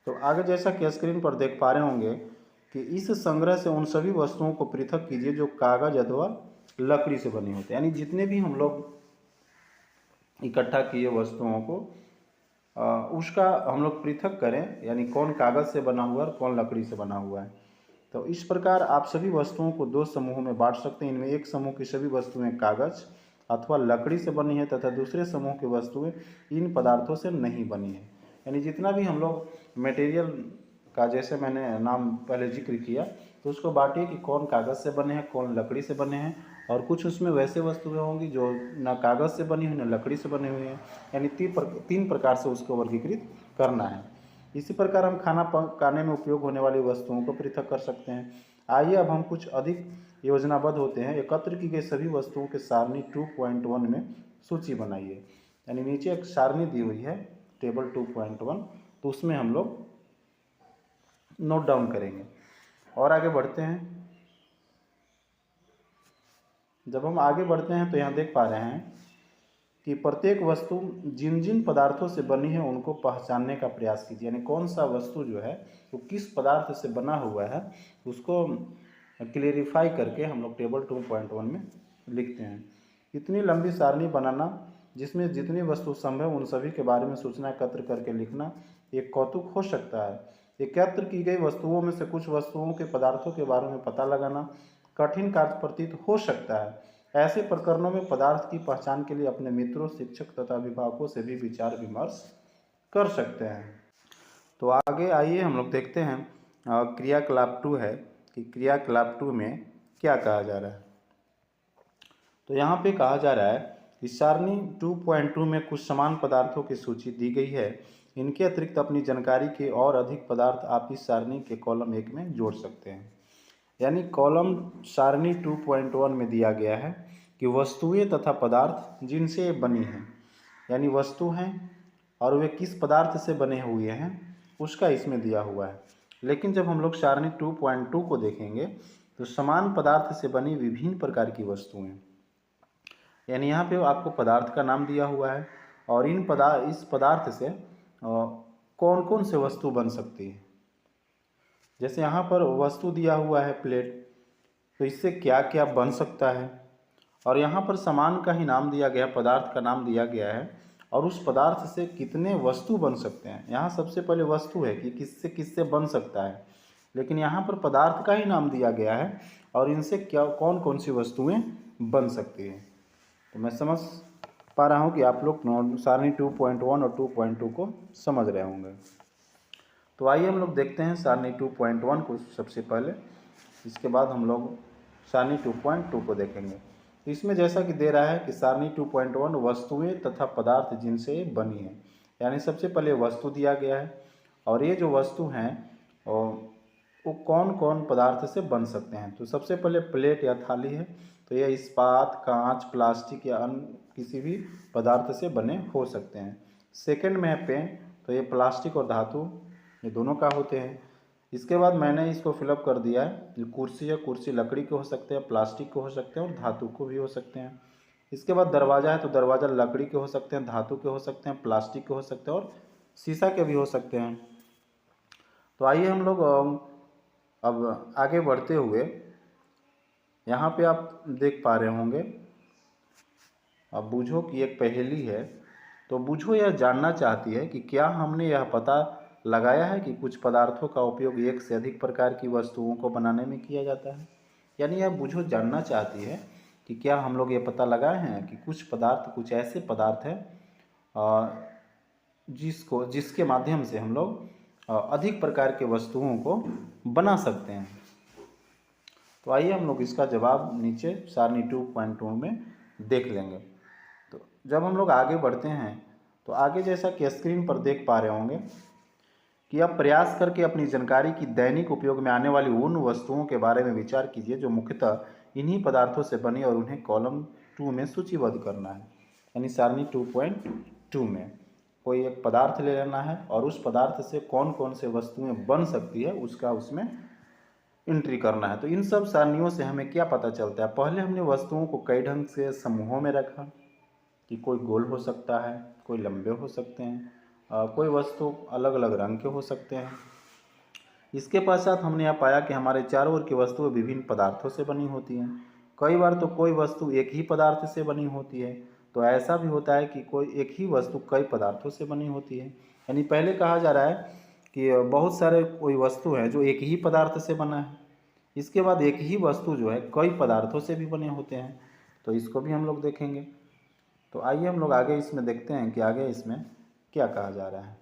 तो आगे जैसा कि स्क्रीन पर देख पा रहे होंगे कि इस संग्रह से उन सभी वस्तुओं को पृथक कीजिए जो कागज अथवा लकड़ी से बनी होती है। यानी जितने भी हम लोग इकट्ठा किए वस्तुओं को उसका हम लोग पृथक करें, यानी कौन कागज से बना हुआ है और कौन लकड़ी से बना हुआ है। तो इस प्रकार आप सभी वस्तुओं को दो समूहों में बांट सकते हैं। इनमें एक समूह की सभी वस्तुएं कागज अथवा लकड़ी से बनी है तथा दूसरे समूह की वस्तुएं इन पदार्थों से नहीं बनी है। यानी जितना भी हम लोग मटेरियल का, जैसे मैंने नाम पहले जिक्र किया, तो उसको बांटिए कि कौन कागज़ से बने हैं, कौन लकड़ी से बने हैं। और कुछ उसमें वैसे वस्तुएं होंगी जो ना कागज़ से बनी हुई ना लकड़ी से बनी हुई हैं। यानी तीन प्रकार से उसको वर्गीकृत करना है। इसी प्रकार हम खाना पकाने में उपयोग होने वाली वस्तुओं को पृथक कर सकते हैं। आइए अब हम कुछ अधिक योजनाबद्ध होते हैं। एकत्र की गई सभी वस्तुओं के सारणी 2.1 में सूची बनाइए। यानी नीचे एक सारणी दी हुई है टेबल 2.1, तो उसमें हम लोग नोट डाउन करेंगे। और आगे बढ़ते हैं। जब हम आगे बढ़ते हैं तो यहाँ देख पा रहे हैं कि प्रत्येक वस्तु जिन जिन पदार्थों से बनी है उनको पहचानने का प्रयास कीजिए। यानी कौन सा वस्तु जो है वो किस पदार्थ से बना हुआ है उसको क्लेरिफाई करके हम लोग टेबल 2.1 में लिखते हैं। इतनी लंबी सारणी बनाना जिसमें जितनी वस्तु संभव उन सभी के बारे में सूचना एकत्र करके लिखना एक कौतुक हो सकता है। एकत्र की गई वस्तुओं में से कुछ वस्तुओं के पदार्थों के बारे में पता लगाना कठिन कार्य प्रतीत हो सकता है। ऐसे प्रकरणों में पदार्थ की पहचान के लिए अपने मित्रों, शिक्षक तथा अभिभावकों से भी विचार विमर्श कर सकते हैं। तो आगे आइए हम लोग देखते हैं क्रियाकलाप 2 है कि क्रियाकलाप 2 में क्या कहा जा रहा है। तो यहाँ पे कहा जा रहा है कि सारणी 2.2 में कुछ समान पदार्थों की सूची दी गई है। इनके अतिरिक्त अपनी जानकारी के और अधिक पदार्थ आप इस सारणी के कॉलम 1 में जोड़ सकते हैं। यानी कॉलम सारणी 2.1 में दिया गया है कि वस्तुएं तथा पदार्थ जिनसे बनी हैं, यानी वस्तु हैं और वे किस पदार्थ से बने हुए हैं उसका इसमें दिया हुआ है। लेकिन जब हम लोग सारणी 2.2 को देखेंगे तो समान पदार्थ से बनी विभिन्न प्रकार की वस्तुएं, यानी यहाँ पे आपको पदार्थ का नाम दिया हुआ है और इस पदार्थ से कौन कौन से वस्तु बन सकती है। जैसे यहाँ पर वस्तु दिया हुआ है प्लेट, तो इससे क्या क्या बन सकता है। और यहाँ पर सामान का ही नाम दिया गया, पदार्थ का नाम दिया गया है और उस पदार्थ से कितने वस्तु बन सकते हैं। यहाँ सबसे पहले वस्तु है कि किससे किससे बन सकता है, लेकिन यहाँ पर पदार्थ का ही नाम दिया गया है और इनसे क्या कौन कौन सी वस्तुएं बन सकती हैं। तो मैं समझ पा रहा हूँ कि आप लोग सारणी 2.1 और 2.2 को समझ रहे होंगे। तो आइए हम लोग देखते हैं सारणी 2.1 को सबसे पहले, इसके बाद हम लोग सारणी 2.2 को देखेंगे। इसमें जैसा कि दे रहा है कि सारणी 2.1 वस्तुएं तथा पदार्थ जिनसे बनी है, यानी सबसे पहले वस्तु दिया गया है और ये जो वस्तु हैं वो कौन कौन पदार्थ से बन सकते हैं। तो सबसे पहले प्लेट या थाली है, तो यह इस्पात, कांच, प्लास्टिक या अन्य किसी भी पदार्थ से बने हो सकते हैं। सेकंड में है पेन, तो ये प्लास्टिक और धातु ये दोनों का होते हैं। इसके बाद मैंने इसको फिलअप कर दिया है, जो कुर्सी है, कुर्सी लकड़ी के हो सकते हैं, प्लास्टिक के हो सकते हैं और धातु को भी हो सकते हैं। इसके बाद दरवाज़ा है, तो दरवाज़ा लकड़ी के हो सकते हैं, धातु के हो सकते हैं, प्लास्टिक के हो सकते हैं और शीशा के भी हो सकते हैं। तो आइए हम लोग अब आगे बढ़ते हुए यहाँ पे आप देख पा रहे होंगे, अब बूझो की एक पहेली है। तो बूझो यह जानना चाहती है कि क्या हमने यह पता लगाया है कि कुछ पदार्थों का उपयोग एक से अधिक प्रकार की वस्तुओं को बनाने में किया जाता है। यानी यह बूझो जानना चाहती है कि क्या हम लोग ये पता लगाए हैं कि कुछ ऐसे पदार्थ हैं जिसके माध्यम से हम लोग अधिक प्रकार के वस्तुओं को बना सकते हैं। तो आइए हम लोग इसका जवाब नीचे सारणी 2.2 में देख लेंगे। तो जब हम लोग आगे बढ़ते हैं तो आगे जैसा कि स्क्रीन पर देख पा रहे होंगे कि आप प्रयास करके अपनी जानकारी की दैनिक उपयोग में आने वाली उन वस्तुओं के बारे में विचार कीजिए जो मुख्यतः इन्हीं पदार्थों से बनी और उन्हें कॉलम 2 में सूचीबद्ध करना है। यानी सारणी 2.2 में कोई एक पदार्थ ले लेना है और उस पदार्थ से कौन कौन से वस्तुएं बन सकती है उसका उसमें एंट्री करना है। तो इन सब सारणियों से हमें क्या पता चलता है, पहले हमने वस्तुओं को कई ढंग से समूहों में रखा कि कोई गोल हो सकता है, कोई लंबे हो सकते हैं, कोई वस्तु अलग अलग रंग के हो सकते हैं। इसके पश्चात हमने यह पाया कि हमारे चारों ओर की वस्तुएं विभिन्न पदार्थों से बनी होती हैं। कई बार तो कोई वस्तु एक ही पदार्थ से बनी होती है, तो ऐसा भी होता है कि कोई एक ही वस्तु कई पदार्थों से बनी होती है। यानी पहले कहा जा रहा है कि बहुत सारे कोई वस्तु है जो एक ही पदार्थ से बना है। इसके बाद एक ही वस्तु जो है कई पदार्थों से भी बने होते हैं, तो इसको भी हम लोग देखेंगे। तो आइए हम लोग आगे इसमें देखते हैं कि आगे इसमें क्या कहा जा रहा है।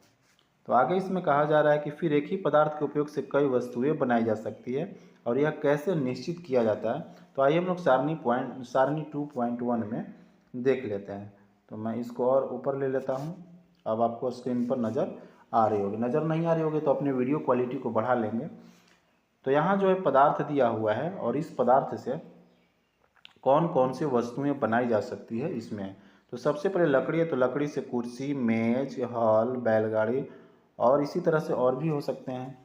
तो आगे इसमें कहा जा रहा है कि फिर एक ही पदार्थ के उपयोग से कई वस्तुएं बनाई जा सकती है और यह कैसे निश्चित किया जाता है। तो आइए हम लोग सारणी 2.1 में देख लेते हैं। तो मैं इसको और ऊपर ले लेता हूँ। अब आपको स्क्रीन पर नज़र आ रही होगी, नज़र नहीं आ रही होगी तो अपने वीडियो क्वालिटी को बढ़ा लेंगे। तो यहाँ जो है पदार्थ दिया हुआ है और इस पदार्थ से कौन कौन सी वस्तुएं बनाई जा सकती है इसमें। तो सबसे पहले लकड़ी है, तो लकड़ी से कुर्सी, मेज, हॉल, बैलगाड़ी और इसी तरह से और भी हो सकते हैं।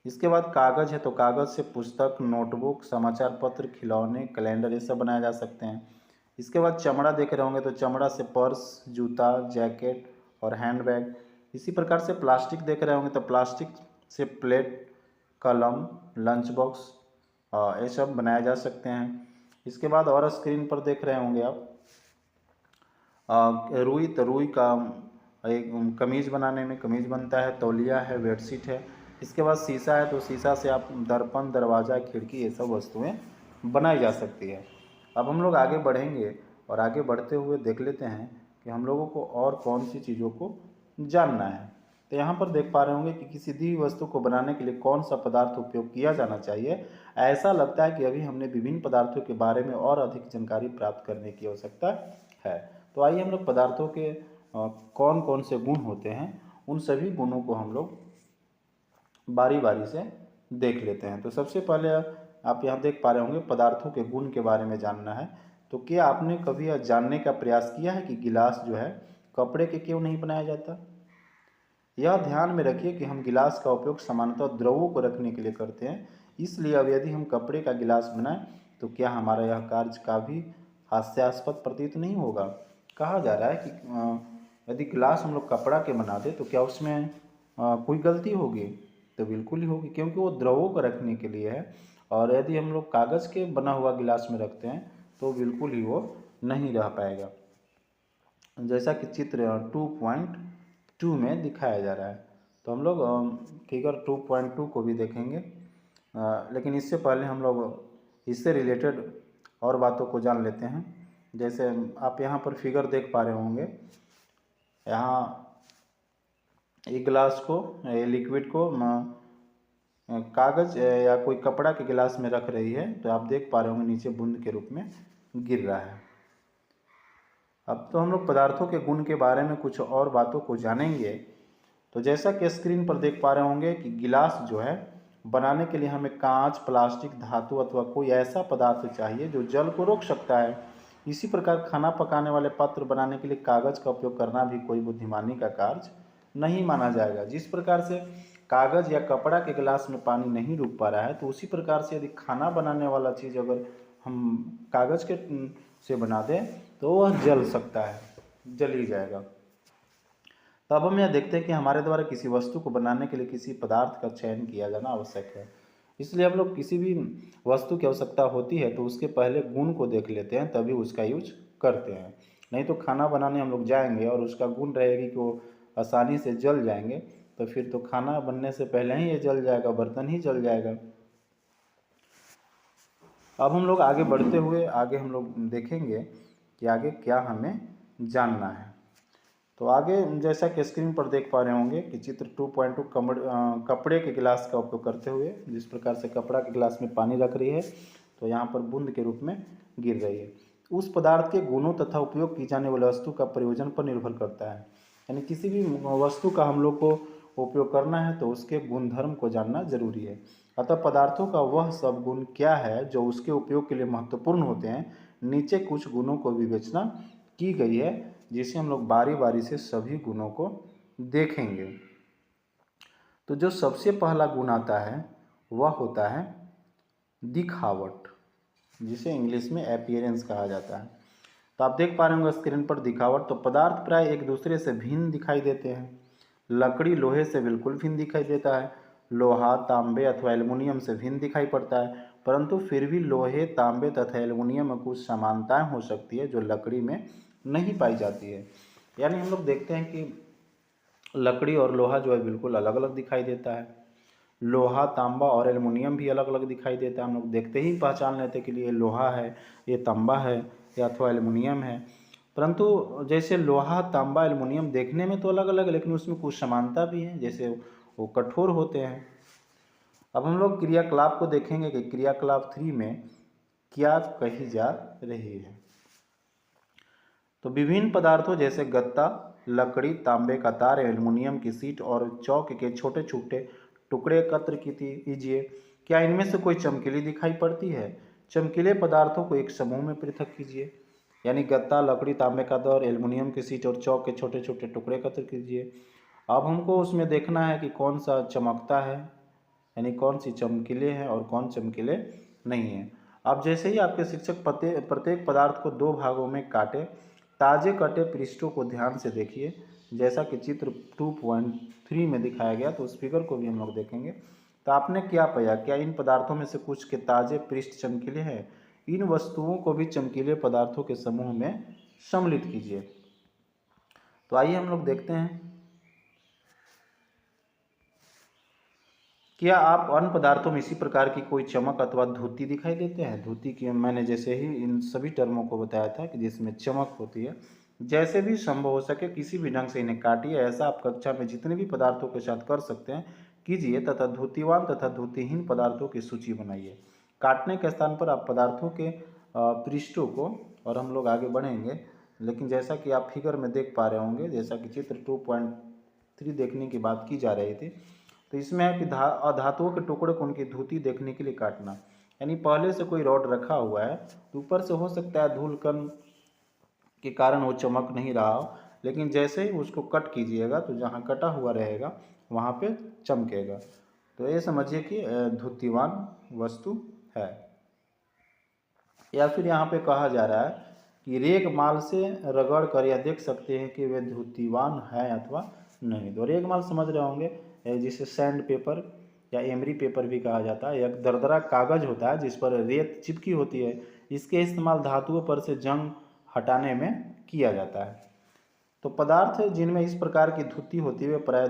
इसके बाद कागज़ है, तो कागज़ से पुस्तक, नोटबुक, समाचार पत्र, खिलौने, कैलेंडर ये सब बनाए जा सकते हैं। इसके बाद चमड़ा देख रहे होंगे, तो चमड़ा से पर्स, जूता, जैकेट और हैंडबैग। इसी प्रकार से प्लास्टिक देख रहे होंगे, तो प्लास्टिक से प्लेट, कलम, लंच बॉक्स ये सब बनाए जा सकते हैं। इसके बाद और स्क्रीन पर देख रहे होंगे आप रुई, तो रुई का एक कमीज़ बनाने में कमीज़ बनता है, तौलिया है, बेडशीट है। इसके बाद शीशा है, तो शीशा से आप दर्पण, दरवाज़ा, खिड़की ये सब वस्तुएं बनाई जा सकती है। अब हम लोग आगे बढ़ेंगे और आगे बढ़ते हुए देख लेते हैं कि हम लोगों को और कौन सी चीज़ों को जानना है। तो यहाँ पर देख पा रहे होंगे कि किसी दी हुई वस्तु को बनाने के लिए कौन सा पदार्थ उपयोग किया जाना चाहिए। ऐसा लगता है कि अभी हमने विभिन्न पदार्थों के बारे में और अधिक जानकारी प्राप्त करने की आवश्यकता है। तो आइए हम लोग पदार्थों के कौन कौन से गुण होते हैं उन सभी गुणों को हम लोग बारी बारी से देख लेते हैं। तो सबसे पहले आप यहाँ देख पा रहे होंगे पदार्थों के गुण के बारे में जानना है। तो क्या आपने कभी यह जानने का प्रयास किया है कि गिलास जो है कपड़े के क्यों नहीं बनाया जाता। यह ध्यान में रखिए कि हम गिलास का उपयोग सामान्यतः द्रवों को रखने के लिए करते हैं, इसलिए अब यदि हम कपड़े का गिलास बनाएं तो क्या हमारा यह कार्य काफ़ी हास्यास्पद प्रतीत नहीं होगा। कहा जा रहा है कि यदि गिलास हम लोग कपड़ा के बना दे तो क्या उसमें कोई गलती होगी, तो बिल्कुल ही होगी, क्योंकि वो द्रवों को रखने के लिए है। और यदि हम लोग कागज़ के बना हुआ गिलास में रखते हैं तो बिल्कुल ही वो नहीं रह पाएगा, जैसा कि चित्र 2.2 में दिखाया जा रहा है। तो हम लोग फिगर 2.2 को भी देखेंगे, लेकिन इससे पहले हम लोग इससे रिलेटेड और बातों को जान लेते हैं। जैसे आप यहाँ पर फिगर देख पा रहे होंगे, यहाँ एक गिलास को, लिक्विड को कागज़ या कोई कपड़ा के गिलास में रख रही है, तो आप देख पा रहे होंगे नीचे बूंद के रूप में गिर रहा है। अब तो हम लोग पदार्थों के गुण के बारे में कुछ और बातों को जानेंगे। तो जैसा कि स्क्रीन पर देख पा रहे होंगे कि गिलास जो है बनाने के लिए हमें कांच, प्लास्टिक, धातु अथवा कोई ऐसा पदार्थ चाहिए जो जल को रोक सकता है। इसी प्रकार खाना पकाने वाले पात्र बनाने के लिए कागज का उपयोग करना भी कोई बुद्धिमानी का कार्य नहीं माना जाएगा। जिस प्रकार से कागज या कपड़ा के गिलास में पानी नहीं रुक पा रहा है, तो उसी प्रकार से यदि खाना बनाने वाला चीज़ अगर हम कागज के से बना दें तो वह जल सकता है, जल ही जाएगा। तो अब हम यह देखते हैं कि हमारे द्वारा किसी वस्तु को बनाने के लिए किसी पदार्थ का चयन किया जाना आवश्यक है। इसलिए हम लोग किसी भी वस्तु की आवश्यकता होती है तो उसके पहले गुण को देख लेते हैं, तभी उसका यूज करते हैं। नहीं तो खाना बनाने हम लोग जाएंगे और उसका गुण रहेगी कि वो आसानी से जल जाएंगे, तो फिर तो खाना बनने से पहले ही ये जल जाएगा, बर्तन ही जल जाएगा। अब हम लोग आगे बढ़ते हुए आगे हम लोग देखेंगे कि आगे क्या हमें जानना है। तो आगे जैसा कि स्क्रीन पर देख पा रहे होंगे कि चित्र 2.2 कपड़े के गिलास का उपयोग करते हुए जिस प्रकार से कपड़ा के गिलास में पानी रख रही है तो यहाँ पर बूंद के रूप में गिर रही है। उस पदार्थ के गुणों तथा उपयोग की जाने वाली वस्तु का प्रयोजन पर निर्भर करता है। यानी किसी भी वस्तु का हम लोग को उपयोग करना है तो उसके गुणधर्म को जानना जरूरी है। अतः पदार्थों का वह सब गुण क्या है जो उसके उपयोग के लिए महत्वपूर्ण होते हैं। नीचे कुछ गुणों को विवेचना की गई है जिसे हम लोग बारी बारी से सभी गुणों को देखेंगे। तो जो सबसे पहला गुण आता है वह होता है दिखावट, जिसे इंग्लिश में अपीयरेंस कहा जाता है। तो आप देख पा रहे होंगे स्क्रीन पर दिखावट। तो पदार्थ प्राय एक दूसरे से भिन्न दिखाई देते हैं। लकड़ी लोहे से बिल्कुल भिन्न दिखाई देता है, लोहा तांबे अथवा एल्युमिनियम से भिन्न दिखाई पड़ता है, परंतु फिर भी लोहे, तांबे तथा एल्युमिनियम में कुछ समानताएं हो सकती है जो लकड़ी में नहीं पाई जाती है। यानी हम लोग देखते हैं कि लकड़ी और लोहा जो है बिल्कुल अलग अलग दिखाई देता है। लोहा, तांबा और एल्युमिनियम भी अलग अलग दिखाई देता है। हम लोग देखते ही पहचान लेते हैं कि ये लोहा है, ये तांबा है या अथवा एल्युमिनियम है। परंतु जैसे लोहा, तांबा, एल्युमिनियम देखने में तो अलग अलग है, लेकिन उसमें कुछ समानता भी है, जैसे वो कठोर होते हैं। अब हम लोग क्रियाकलाप को देखेंगे कि क्रियाकलाप 3 में क्या कही जा रही है। तो विभिन्न पदार्थों जैसे गत्ता, लकड़ी, तांबे का तार, एल्युमिनियम की शीट और चौक के छोटे छोटे टुकड़े एकत्र कीजिए। क्या इनमें से कोई चमकीली दिखाई पड़ती है? चमकीले पदार्थों को एक समूह में पृथक कीजिए। यानी गत्ता, लकड़ी, तांबे का तार, एल्युमिनियम की शीट और चौक के छोटे छोटे टुकड़े एकत्र कीजिए। अब हमको उसमें देखना है कि कौन सा चमकता है, यानी कौन सी चमकीले हैं और कौन चमकीले नहीं हैं। अब जैसे ही आपके शिक्षक प्रत्येक पदार्थ को 2 भागों में काटे, ताजे कटे पृष्ठों को ध्यान से देखिए जैसा कि चित्र 2.3 में दिखाया गया। तो उस फिगर को भी हम लोग देखेंगे। तो आपने क्या पाया? क्या इन पदार्थों में से कुछ के ताजे पृष्ठ चमकीले हैं? इन वस्तुओं को भी चमकीले पदार्थों के समूह में सम्मिलित कीजिए। तो आइए हम लोग देखते हैं। क्या आप अन्य पदार्थों में इसी प्रकार की कोई चमक अथवा धुती दिखाई देते हैं? धुती की मैंने जैसे ही इन सभी टर्मों को बताया था कि जिसमें चमक होती है। जैसे भी संभव हो सके किसी भी ढंग से इन्हें काटिए। ऐसा आप कक्षा में जितने भी पदार्थों के साथ कर सकते हैं कीजिए तथा धुतीवान तथा धुतीहीन पदार्थों की सूची बनाइए। काटने के स्थान पर आप पदार्थों के पृष्ठों को, और हम लोग आगे बढ़ेंगे, लेकिन जैसा कि आप फिगर में देख पा रहे होंगे, जैसा कि चित्र 2.3 देखने की बात की जा रही थी, तो इसमें है कि धातुओं के टुकड़े को उनकी धुती देखने के लिए काटना। यानी पहले से कोई रॉड रखा हुआ है तो ऊपर से हो सकता है धूल कण के कारण वो चमक नहीं रहा हो, लेकिन जैसे ही उसको कट कीजिएगा तो जहाँ कटा हुआ रहेगा वहाँ पे चमकेगा। तो ये समझिए कि धुतीवान वस्तु है। या फिर यहाँ पे कहा जा रहा है कि रेगमाल से रगड़ कर यह देख सकते हैं कि वे धुतीवान है अथवा नहीं। तो रेगमाल समझ रहे होंगे, जिसे सैंड पेपर या एमरी पेपर भी कहा जाता है। एक दरदरा कागज होता है जिस पर रेत चिपकी होती है। इसके इस्तेमाल धातुओं पर से जंग हटाने में किया जाता है। तो पदार्थ जिनमें इस प्रकार की धुती होती है वे प्राय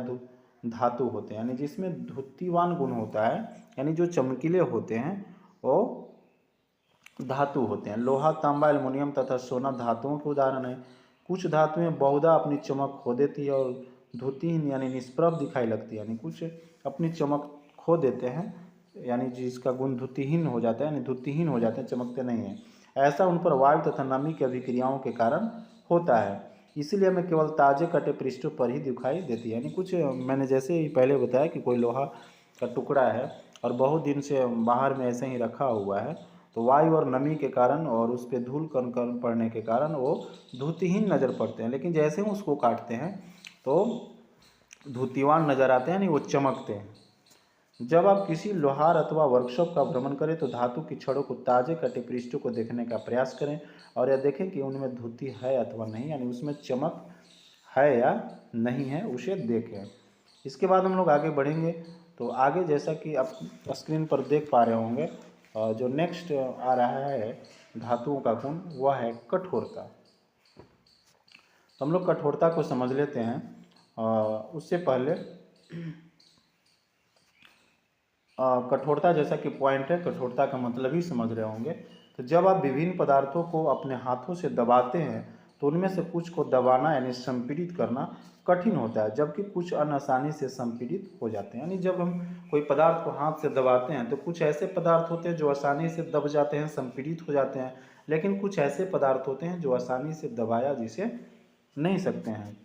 धातु होते हैं, यानी जिसमें धुतीवान गुण होता है, यानी जो चमकीले होते हैं वो धातु होते हैं। लोहा, तांबा, एल्युमिनियम तथा सोना धातुओं के उदाहरण है। कुछ धातुएं बहुधा अपनी चमक खो देती है और धुतीहीन यानी निष्प्रभ दिखाई लगती है, यानी कुछ अपनी चमक खो देते हैं, यानी जिसका गुण धुतीहीन हो जाता है, यानी धुतीहीन हो जाते हैं, चमकते नहीं हैं। ऐसा उन पर वायु तथा नमी की अभिक्रियाओं के कारण होता है। इसीलिए हमें केवल ताजे कटे पृष्ठों पर ही दिखाई देती है। यानी कुछ मैंने जैसे ही पहले बताया कि कोई लोहा का टुकड़ा है और बहुत दिन से बाहर में ऐसे ही रखा हुआ है, तो वायु और नमी के कारण और उस पर धूल कण कण पड़ने के कारण वो धूतिहीन नज़र पड़ते हैं। लेकिन जैसे ही उसको काटते हैं तो धूतिवान नज़र आते हैं, नहीं वो चमकते हैं। जब आप किसी लोहार अथवा वर्कशॉप का भ्रमण करें तो धातु की छड़ों को ताजे कटे पृष्ठों को देखने का प्रयास करें और यह देखें कि उनमें धुती है अथवा नहीं, यानी उसमें चमक है या नहीं है, उसे देखें। इसके बाद हम लोग आगे बढ़ेंगे। तो आगे जैसा कि आप स्क्रीन पर देख पा रहे होंगे, जो नेक्स्ट आ रहा है धातुओं का गुण, वह है कठोरता। तो हम लोग कठोरता को समझ लेते हैं। उससे पहले कठोरता जैसा कि पॉइंट है, कठोरता का मतलब ही समझ रहे होंगे। तो जब आप विभिन्न पदार्थों को अपने हाथों से दबाते हैं तो उनमें से कुछ को दबाना यानी संपीड़ित करना कठिन होता है, जबकि कुछ अन्य आसानी से संपीड़ित हो जाते हैं। यानी जब हम कोई पदार्थ को हाथ से दबाते हैं तो कुछ ऐसे पदार्थ होते हैं जो आसानी से दब जाते हैं, संपीड़ित हो जाते हैं, लेकिन कुछ ऐसे पदार्थ होते हैं जो आसानी से दबाया जिसे नहीं सकते हैं।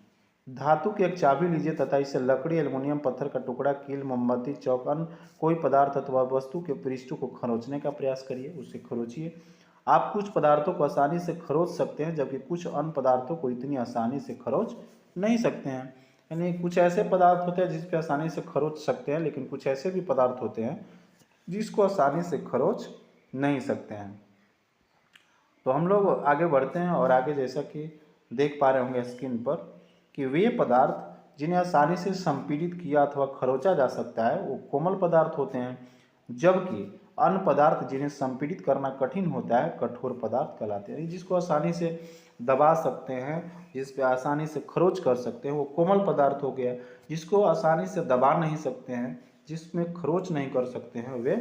धातु की एक चाबी लीजिए तथा इसे लकड़ी, एल्युमिनियम, पत्थर का टुकड़ा, कील, मोमबत्ती, चौक, अन्य कोई पदार्थ अथवा वस्तु के पृष्ठों को खरोंचने का प्रयास करिए, उसे खरोचिए। आप कुछ पदार्थों को आसानी से खरोच सकते हैं जबकि कुछ अन्य पदार्थों को इतनी आसानी से खरोच नहीं सकते हैं। यानी कुछ ऐसे पदार्थ होते हैं जिस पे आसानी से खरोच सकते हैं, लेकिन कुछ ऐसे भी पदार्थ होते हैं जिसको आसानी से खरोच नहीं सकते हैं। तो हम लोग आगे बढ़ते हैं और आगे जैसा कि देख पा रहे होंगे स्क्रीन पर कि वे पदार्थ जिन्हें आसानी से संपीड़ित किया अथवा खरोचा जा सकता है वो कोमल पदार्थ होते हैं, जबकि अन्य पदार्थ जिन्हें संपीड़ित करना कठिन होता है कठोर पदार्थ कहलाते हैं। जिसको आसानी से दबा सकते हैं, जिस पे आसानी से खरोच कर सकते हैं, वो कोमल पदार्थ हो गया। जिसको आसानी से दबा नहीं सकते हैं, जिसमें खरोच नहीं कर सकते हैं, वे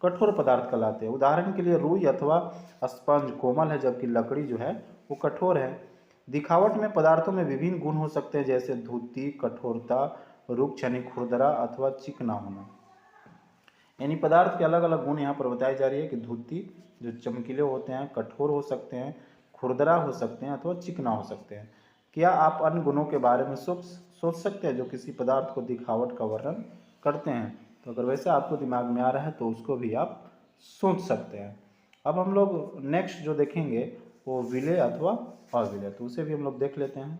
कठोर पदार्थ कहलाते हैं। उदाहरण के लिए रुई अथवा स्पंज कोमल है, जबकि लकड़ी जो है वो कठोर है। दिखावट में पदार्थों में विभिन्न गुण हो सकते हैं, जैसे धुती, कठोरता, रुक्ष यानी खुरदरा अथवा चिकना होना। यानी पदार्थ के अलग अलग गुण यहाँ पर बताई जा रही है कि धुती जो चमकीले होते हैं, कठोर हो सकते हैं, खुरदरा हो सकते हैं अथवा चिकना हो सकते हैं। क्या आप अन्य गुणों के बारे में सोच सकते हैं जो किसी पदार्थ को दिखावट का वर्णन करते हैं? तो अगर वैसे आपको दिमाग में आ रहा है तो उसको भी आप सोच सकते हैं। अब हम लोग नेक्स्ट जो देखेंगे वो विलेय अथवा अविलेय, तो उसे भी हम लोग देख लेते हैं।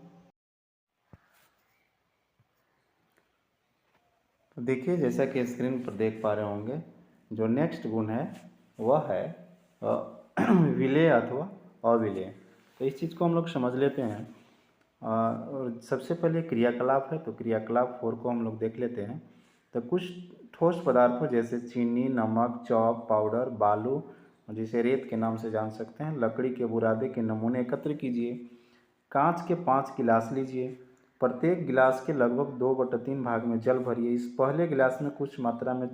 तो देखिए जैसा कि स्क्रीन पर देख पा रहे होंगे, जो नेक्स्ट गुण है वह है विलेय अथवा अविलेय। तो इस चीज़ को हम लोग समझ लेते हैं। और सबसे पहले क्रियाकलाप है, तो क्रियाकलाप 4 को हम लोग देख लेते हैं। तो कुछ ठोस पदार्थों जैसे चीनी, नमक, चौक, पाउडर, बालू जिसे रेत के नाम से जान सकते हैं, लकड़ी के बुरादे के नमूने एकत्र कीजिए। कांच के 5 गिलास लीजिए। प्रत्येक गिलास के लगभग 2/3 भाग में जल भरिए। इस पहले गिलास में कुछ मात्रा में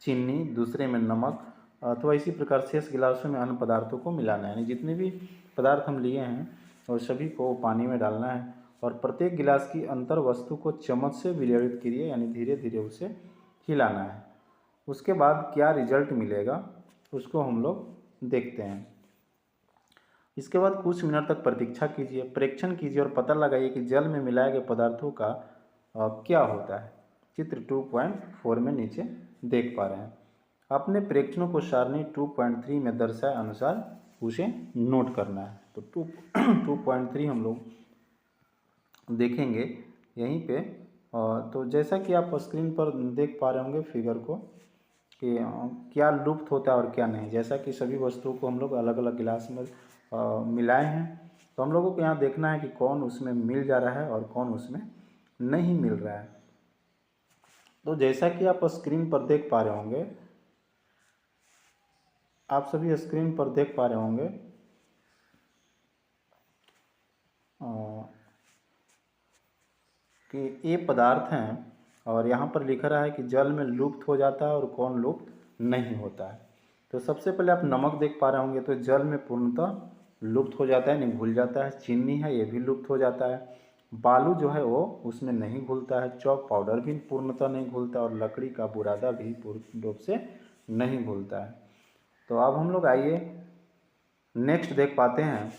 चीनी, दूसरे में नमक अथवा इसी प्रकार शेष गिलासों में अन्य पदार्थों को मिलाना है। यानी जितने भी पदार्थ हम लिए हैं और सभी को पानी में डालना है और प्रत्येक गिलास की अंतर वस्तु को चम्मच से विलेयित करिए, यानी धीरे धीरे उसे हिलाना है। उसके बाद क्या रिजल्ट मिलेगा उसको हम लोग देखते हैं। इसके बाद कुछ मिनट तक प्रतीक्षा कीजिए, परीक्षण कीजिए और पता लगाइए कि जल में मिलाए गए पदार्थों का क्या होता है। चित्र 2.4 में नीचे देख पा रहे हैं। अपने प्रेक्षणों को सारणी 2.3 में दर्शाए अनुसार उसे नोट करना है। तो 2.3 हम लोग देखेंगे यहीं पे। तो जैसा कि आप स्क्रीन पर देख पा रहे होंगे फिगर को कि क्या लुप्त होता है और क्या नहीं। जैसा कि सभी वस्तुओं को हम लोग अलग अलग गिलास में मिलाए हैं, तो हम लोगों को यहाँ देखना है कि कौन उसमें मिल जा रहा है और कौन उसमें नहीं मिल रहा है। तो जैसा कि आप स्क्रीन पर देख पा रहे होंगे, आप सभी स्क्रीन पर देख पा रहे होंगे कि ये पदार्थ हैं और यहाँ पर लिखा रहा है कि जल में लुप्त हो जाता है और कौन लुप्त नहीं होता है। तो सबसे पहले आप नमक देख पा रहे होंगे, तो जल में पूर्णतः लुप्त हो जाता है, नहीं घुल जाता है। चीनी है ये भी लुप्त हो जाता है। बालू जो है वो उसमें नहीं घुलता है। चौक पाउडर भी पूर्णतः नहीं घुलता और लकड़ी का बुरादा भी पूर्ण रूप से नहीं घुलता है। तो अब हम लोग आइए नेक्स्ट देख पाते हैं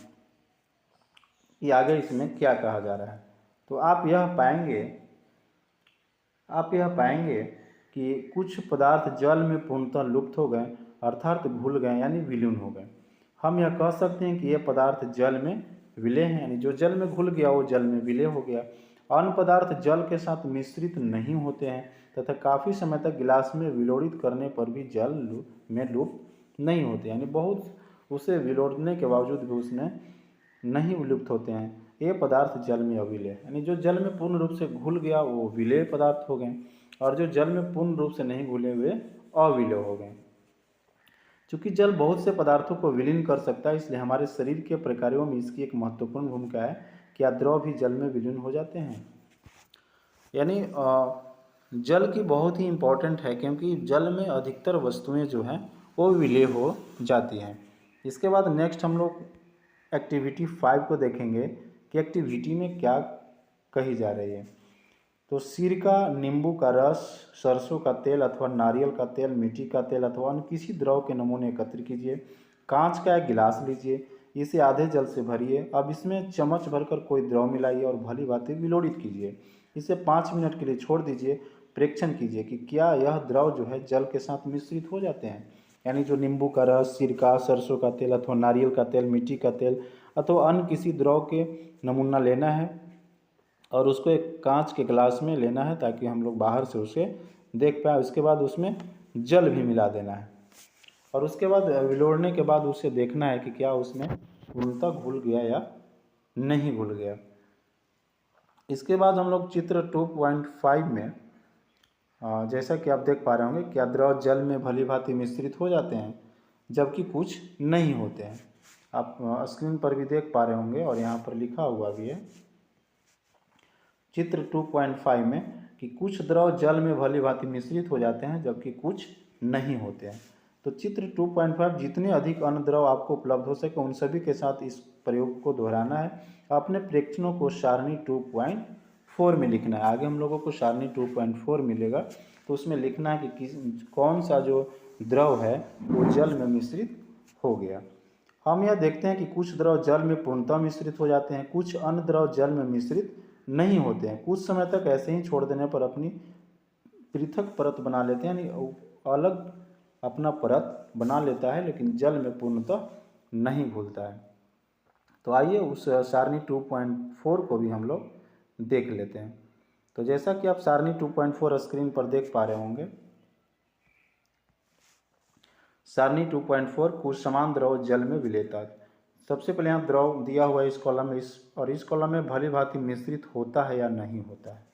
कि आगे इसमें क्या कहा जा रहा है। तो आप यह पाएंगे कि कुछ पदार्थ जल में पूर्णतः लुप्त हो गए, अर्थात घुल गए यानी विलीन हो गए। हम यह कह सकते हैं कि ये पदार्थ जल में विलय हैं, यानी जो जल में घुल गया वो जल में विलय हो गया। अन्य पदार्थ जल के साथ मिश्रित नहीं होते हैं तथा काफ़ी समय तक गिलास में विलोड़ित करने पर भी जल में लुप्त नहीं होते, यानी बहुत उसे विलोड़ने के बावजूद भी उसमें नहीं विलुप्त होते हैं। ये पदार्थ जल में अविलय, यानी जो जल में पूर्ण रूप से घुल गया वो विलय पदार्थ हो गए, और जो जल में पूर्ण रूप से नहीं घुले हुए अविलय हो गए। चूँकि जल बहुत से पदार्थों को विलीन कर सकता है, इसलिए हमारे शरीर के प्रकारों में इसकी एक महत्वपूर्ण भूमिका है। क्या द्रव भी जल में विलीन हो जाते हैं? यानी जल की बहुत ही इम्पोर्टेंट है, क्योंकि जल में अधिकतर वस्तुएं जो हैं वो विलय हो जाती हैं। इसके बाद नेक्स्ट हम लोग एक्टिविटी 5 को देखेंगे कि एक्टिविटी में क्या कही जा रही है। तो सिरका, नींबू का रस, सरसों का तेल अथवा नारियल का तेल, मिट्टी का तेल अथवा अन्य किसी द्रव के नमूने एकत्र कीजिए। कांच का एक गिलास लीजिए, इसे आधे जल से भरिए। अब इसमें चम्मच भरकर कोई द्रव मिलाइए और भली भांति विलोड़ित कीजिए। इसे 5 मिनट के लिए छोड़ दीजिए। परीक्षण कीजिए कि क्या यह द्रव जो है जल के साथ मिश्रित हो जाते हैं। यानी जो नींबू का रस, सिरका, सरसों का तेल अथवा नारियल का तेल, मिट्टी का तेल अथवा अन्य किसी द्रव के नमूना लेना है और उसको एक कांच के गिलास में लेना है ताकि हम लोग बाहर से उसे देख पाए। उसके बाद उसमें जल भी मिला देना है और उसके बाद विलोड़ने के बाद उसे देखना है कि क्या उसमें पूर्णतः घुल गया या नहीं घुल गया। इसके बाद हम लोग चित्र 2.5 में जैसा कि आप देख पा रहे होंगे, क्या द्रव जल में भली भांति मिश्रित हो जाते हैं जबकि कुछ नहीं होते हैं। आप स्क्रीन पर भी देख पा रहे होंगे और यहाँ पर लिखा हुआ भी है चित्र 2.5 में कि कुछ द्रव जल में भली भांति मिश्रित हो जाते हैं जबकि कुछ नहीं होते हैं। तो चित्र 2.5 जितने अधिक अन्य द्रव आपको उपलब्ध हो सके उन सभी के साथ इस प्रयोग को दोहराना है। अपने प्रेक्षणों को सारणी 2.4 में लिखना है। आगे हम लोगों को सारणी 2.4 मिलेगा तो उसमें लिखना है कि कौन सा जो द्रव है वो जल में मिश्रित हो गया। हम यह देखते हैं कि कुछ द्रव जल में पूर्णतः मिश्रित हो जाते हैं, कुछ अन्य द्रव जल में मिश्रित नहीं होते हैं। कुछ समय तक ऐसे ही छोड़ देने पर अपनी पृथक परत बना लेते हैं, यानी अलग अपना परत बना लेता है, लेकिन जल में पूर्णतः नहीं घुलता है। तो आइए उस सारणी 2.4 को भी हम लोग देख लेते हैं। तो जैसा कि आप सारणी 2.4 स्क्रीन पर देख पा रहे होंगे, सारणी 2.4 कुछ समान द्रव जल में विलेयता। सबसे पहले यहाँ द्रव दिया हुआ है इस कॉलम में, इस कॉलम में भली भांति मिश्रित होता है या नहीं होता है।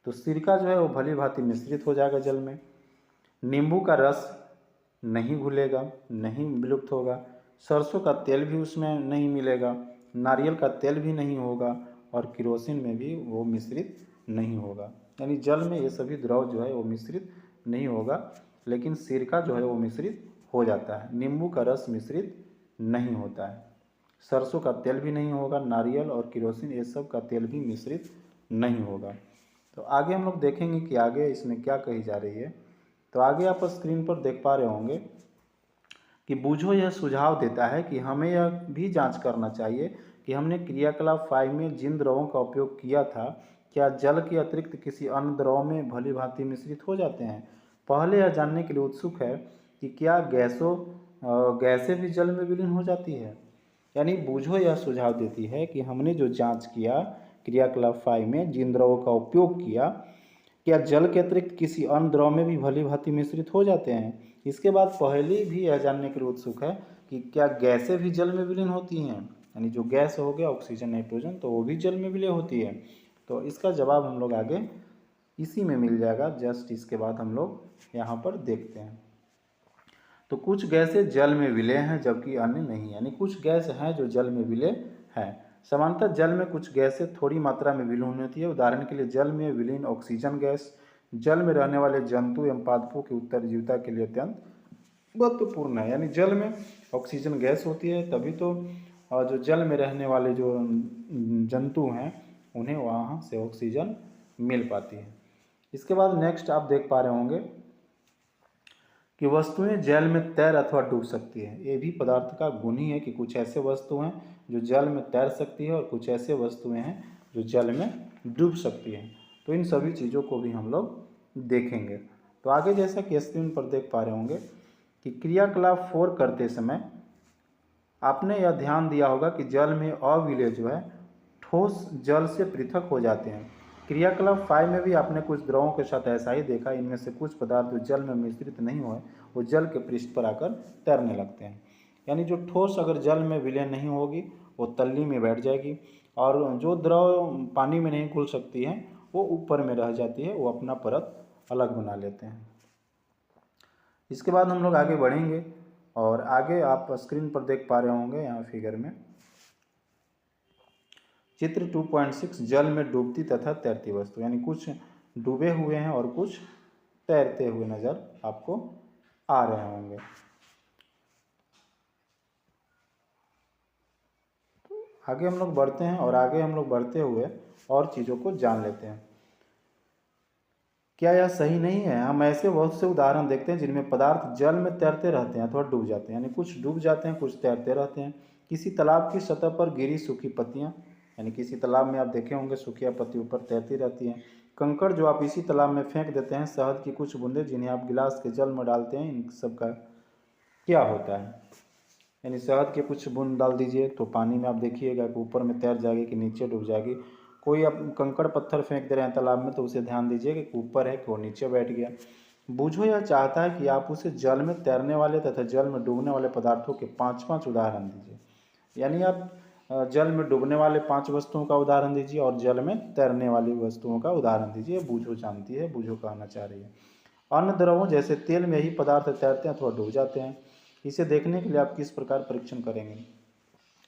तो सिरका जो है वो भली भांति मिश्रित हो जाएगा जल में। नींबू का रस नहीं घुलेगा, नहीं विलुप्त होगा। सरसों का तेल भी उसमें नहीं मिलेगा, नारियल का तेल भी नहीं होगा और केरोसिन में भी वो मिश्रित नहीं होगा। यानी जल में ये सभी द्रव जो है वो मिश्रित नहीं होगा, लेकिन सिरका जो है वो मिश्रित हो जाता है। नींबू का रस मिश्रित नहीं होता है, सरसों का तेल भी नहीं होगा, नारियल और केरोसिन ये सब का तेल भी मिश्रित नहीं होगा। तो आगे हम लोग देखेंगे कि आगे इसमें क्या कही जा रही है। तो आगे आप स्क्रीन पर देख पा रहे होंगे कि बूझो यह सुझाव देता है कि हमें यह भी जांच करना चाहिए कि हमने क्रियाकलाप 5 में जिन द्रवों का उपयोग किया था क्या जल के अतिरिक्त किसी अन्य द्रव में भली भांति मिश्रित हो जाते हैं। पहले यह जानने के लिए उत्सुक है कि क्या गैसें भी जल में विलीन हो जाती है। यानी बूझो यह सुझाव देती है कि हमने जो जांच किया क्रियाकलाप 5 में जिन द्रवों का उपयोग किया क्या जल के अतिरिक्त किसी अन्य द्रव में भी भली भांति मिश्रित हो जाते हैं। इसके बाद पहले भी यह जानने के लिए उत्सुक है कि क्या गैसें भी जल में विलीन होती हैं, यानी जो गैस हो गया ऑक्सीजन, नाइट्रोजन, तो वो भी जल में विलय होती है। तो इसका जवाब हम लोग आगे इसी में मिल जाएगा, जस्ट इसके बाद हम लोग यहाँ पर देखते हैं। तो कुछ गैसें जल में विलय हैं जबकि अन्य नहीं, यानी कुछ गैस हैं जो जल में विलय हैं। सामान्यतः जल में कुछ गैसें थोड़ी मात्रा में विलीन होती है। उदाहरण के लिए जल में विलीन ऑक्सीजन गैस जल में रहने वाले जंतु एवं पादपों की उत्तरजीविता के लिए अत्यंत महत्वपूर्ण है। यानी जल में ऑक्सीजन गैस होती है तभी तो और जो जल में रहने वाले जो जंतु हैं उन्हें वहाँ से ऑक्सीजन मिल पाती है। इसके बाद नेक्स्ट आप देख पा रहे होंगे कि वस्तुएं जल में तैर अथवा डूब सकती हैं। ये भी पदार्थ का गुण ही है कि कुछ ऐसे वस्तु हैं जो जल में तैर सकती है और कुछ ऐसे वस्तुएं हैं जो जल में डूब सकती हैं। तो इन सभी चीज़ों को भी हम लोग देखेंगे। तो आगे जैसा कि स्क्रीन पर देख पा रहे होंगे कि क्रियाकलाप 4 करते समय आपने यह ध्यान दिया होगा कि जल में अविलेय जो है ठोस जल से पृथक हो जाते हैं। क्रियाकलाप 5 में भी आपने कुछ द्रवों के साथ ऐसा ही देखा। इनमें से कुछ पदार्थ जो जल में मिश्रित नहीं हुए वो जल के पृष्ठ पर आकर तैरने लगते हैं। यानी जो ठोस अगर जल में विलय नहीं होगी वो तल्ली में बैठ जाएगी, और जो द्रव पानी में नहीं घुल सकती हैं वो ऊपर में रह जाती है, वो अपना परत अलग बना लेते हैं। इसके बाद हम लोग आगे बढ़ेंगे और आगे आप स्क्रीन पर देख पा रहे होंगे यहाँ फिगर में चित्र 2.6 जल में डूबती तथा तैरती वस्तु, यानी कुछ डूबे हुए हैं और कुछ तैरते हुए नजर आपको आ रहे होंगे। आगे हम लोग बढ़ते हैं और आगे हम लोग बढ़ते हुए और चीज़ों को जान लेते हैं। क्या यह सही नहीं है? हम ऐसे बहुत से उदाहरण देखते हैं जिनमें पदार्थ जल में तैरते रहते हैं अथवा डूब जाते हैं, यानी कुछ डूब जाते हैं कुछ तैरते रहते हैं। किसी तालाब की सतह पर गिरी सूखी पत्तियां, यानी किसी तालाब में आप देखे होंगे सूखी पत्ती ऊपर तैरती रहती हैं। कंकड़ जो आप इसी तालाब में फेंक देते हैं। शहद की कुछ बूंदें जिन्हें आप गिलास के जल में डालते हैं, इन सब का क्या होता है? यानी शहद के कुछ बूंद डाल दीजिए तो पानी में आप देखिएगा कि ऊपर में तैर जाएगी कि नीचे डूब जाएगी। कोई आप कंकड़ पत्थर फेंक दे रहे हैं तालाब में तो उसे ध्यान दीजिए कि ऊपर है कि वो नीचे बैठ गया। बूझो यह चाहता है कि आप उसे जल में तैरने वाले तथा जल में डूबने वाले पदार्थों के 5-5 उदाहरण दीजिए। यानी आप जल में डूबने वाले 5 वस्तुओं का उदाहरण दीजिए और जल में तैरने वाली वस्तुओं का उदाहरण दीजिए। बूझो जानती है, बूझो कहना चाह रही है। अन्य द्रवों जैसे तेल में ही पदार्थ तैरते हैं अथवा डूब जाते हैं। इसे देखने के लिए आप किस प्रकार परीक्षण करेंगे?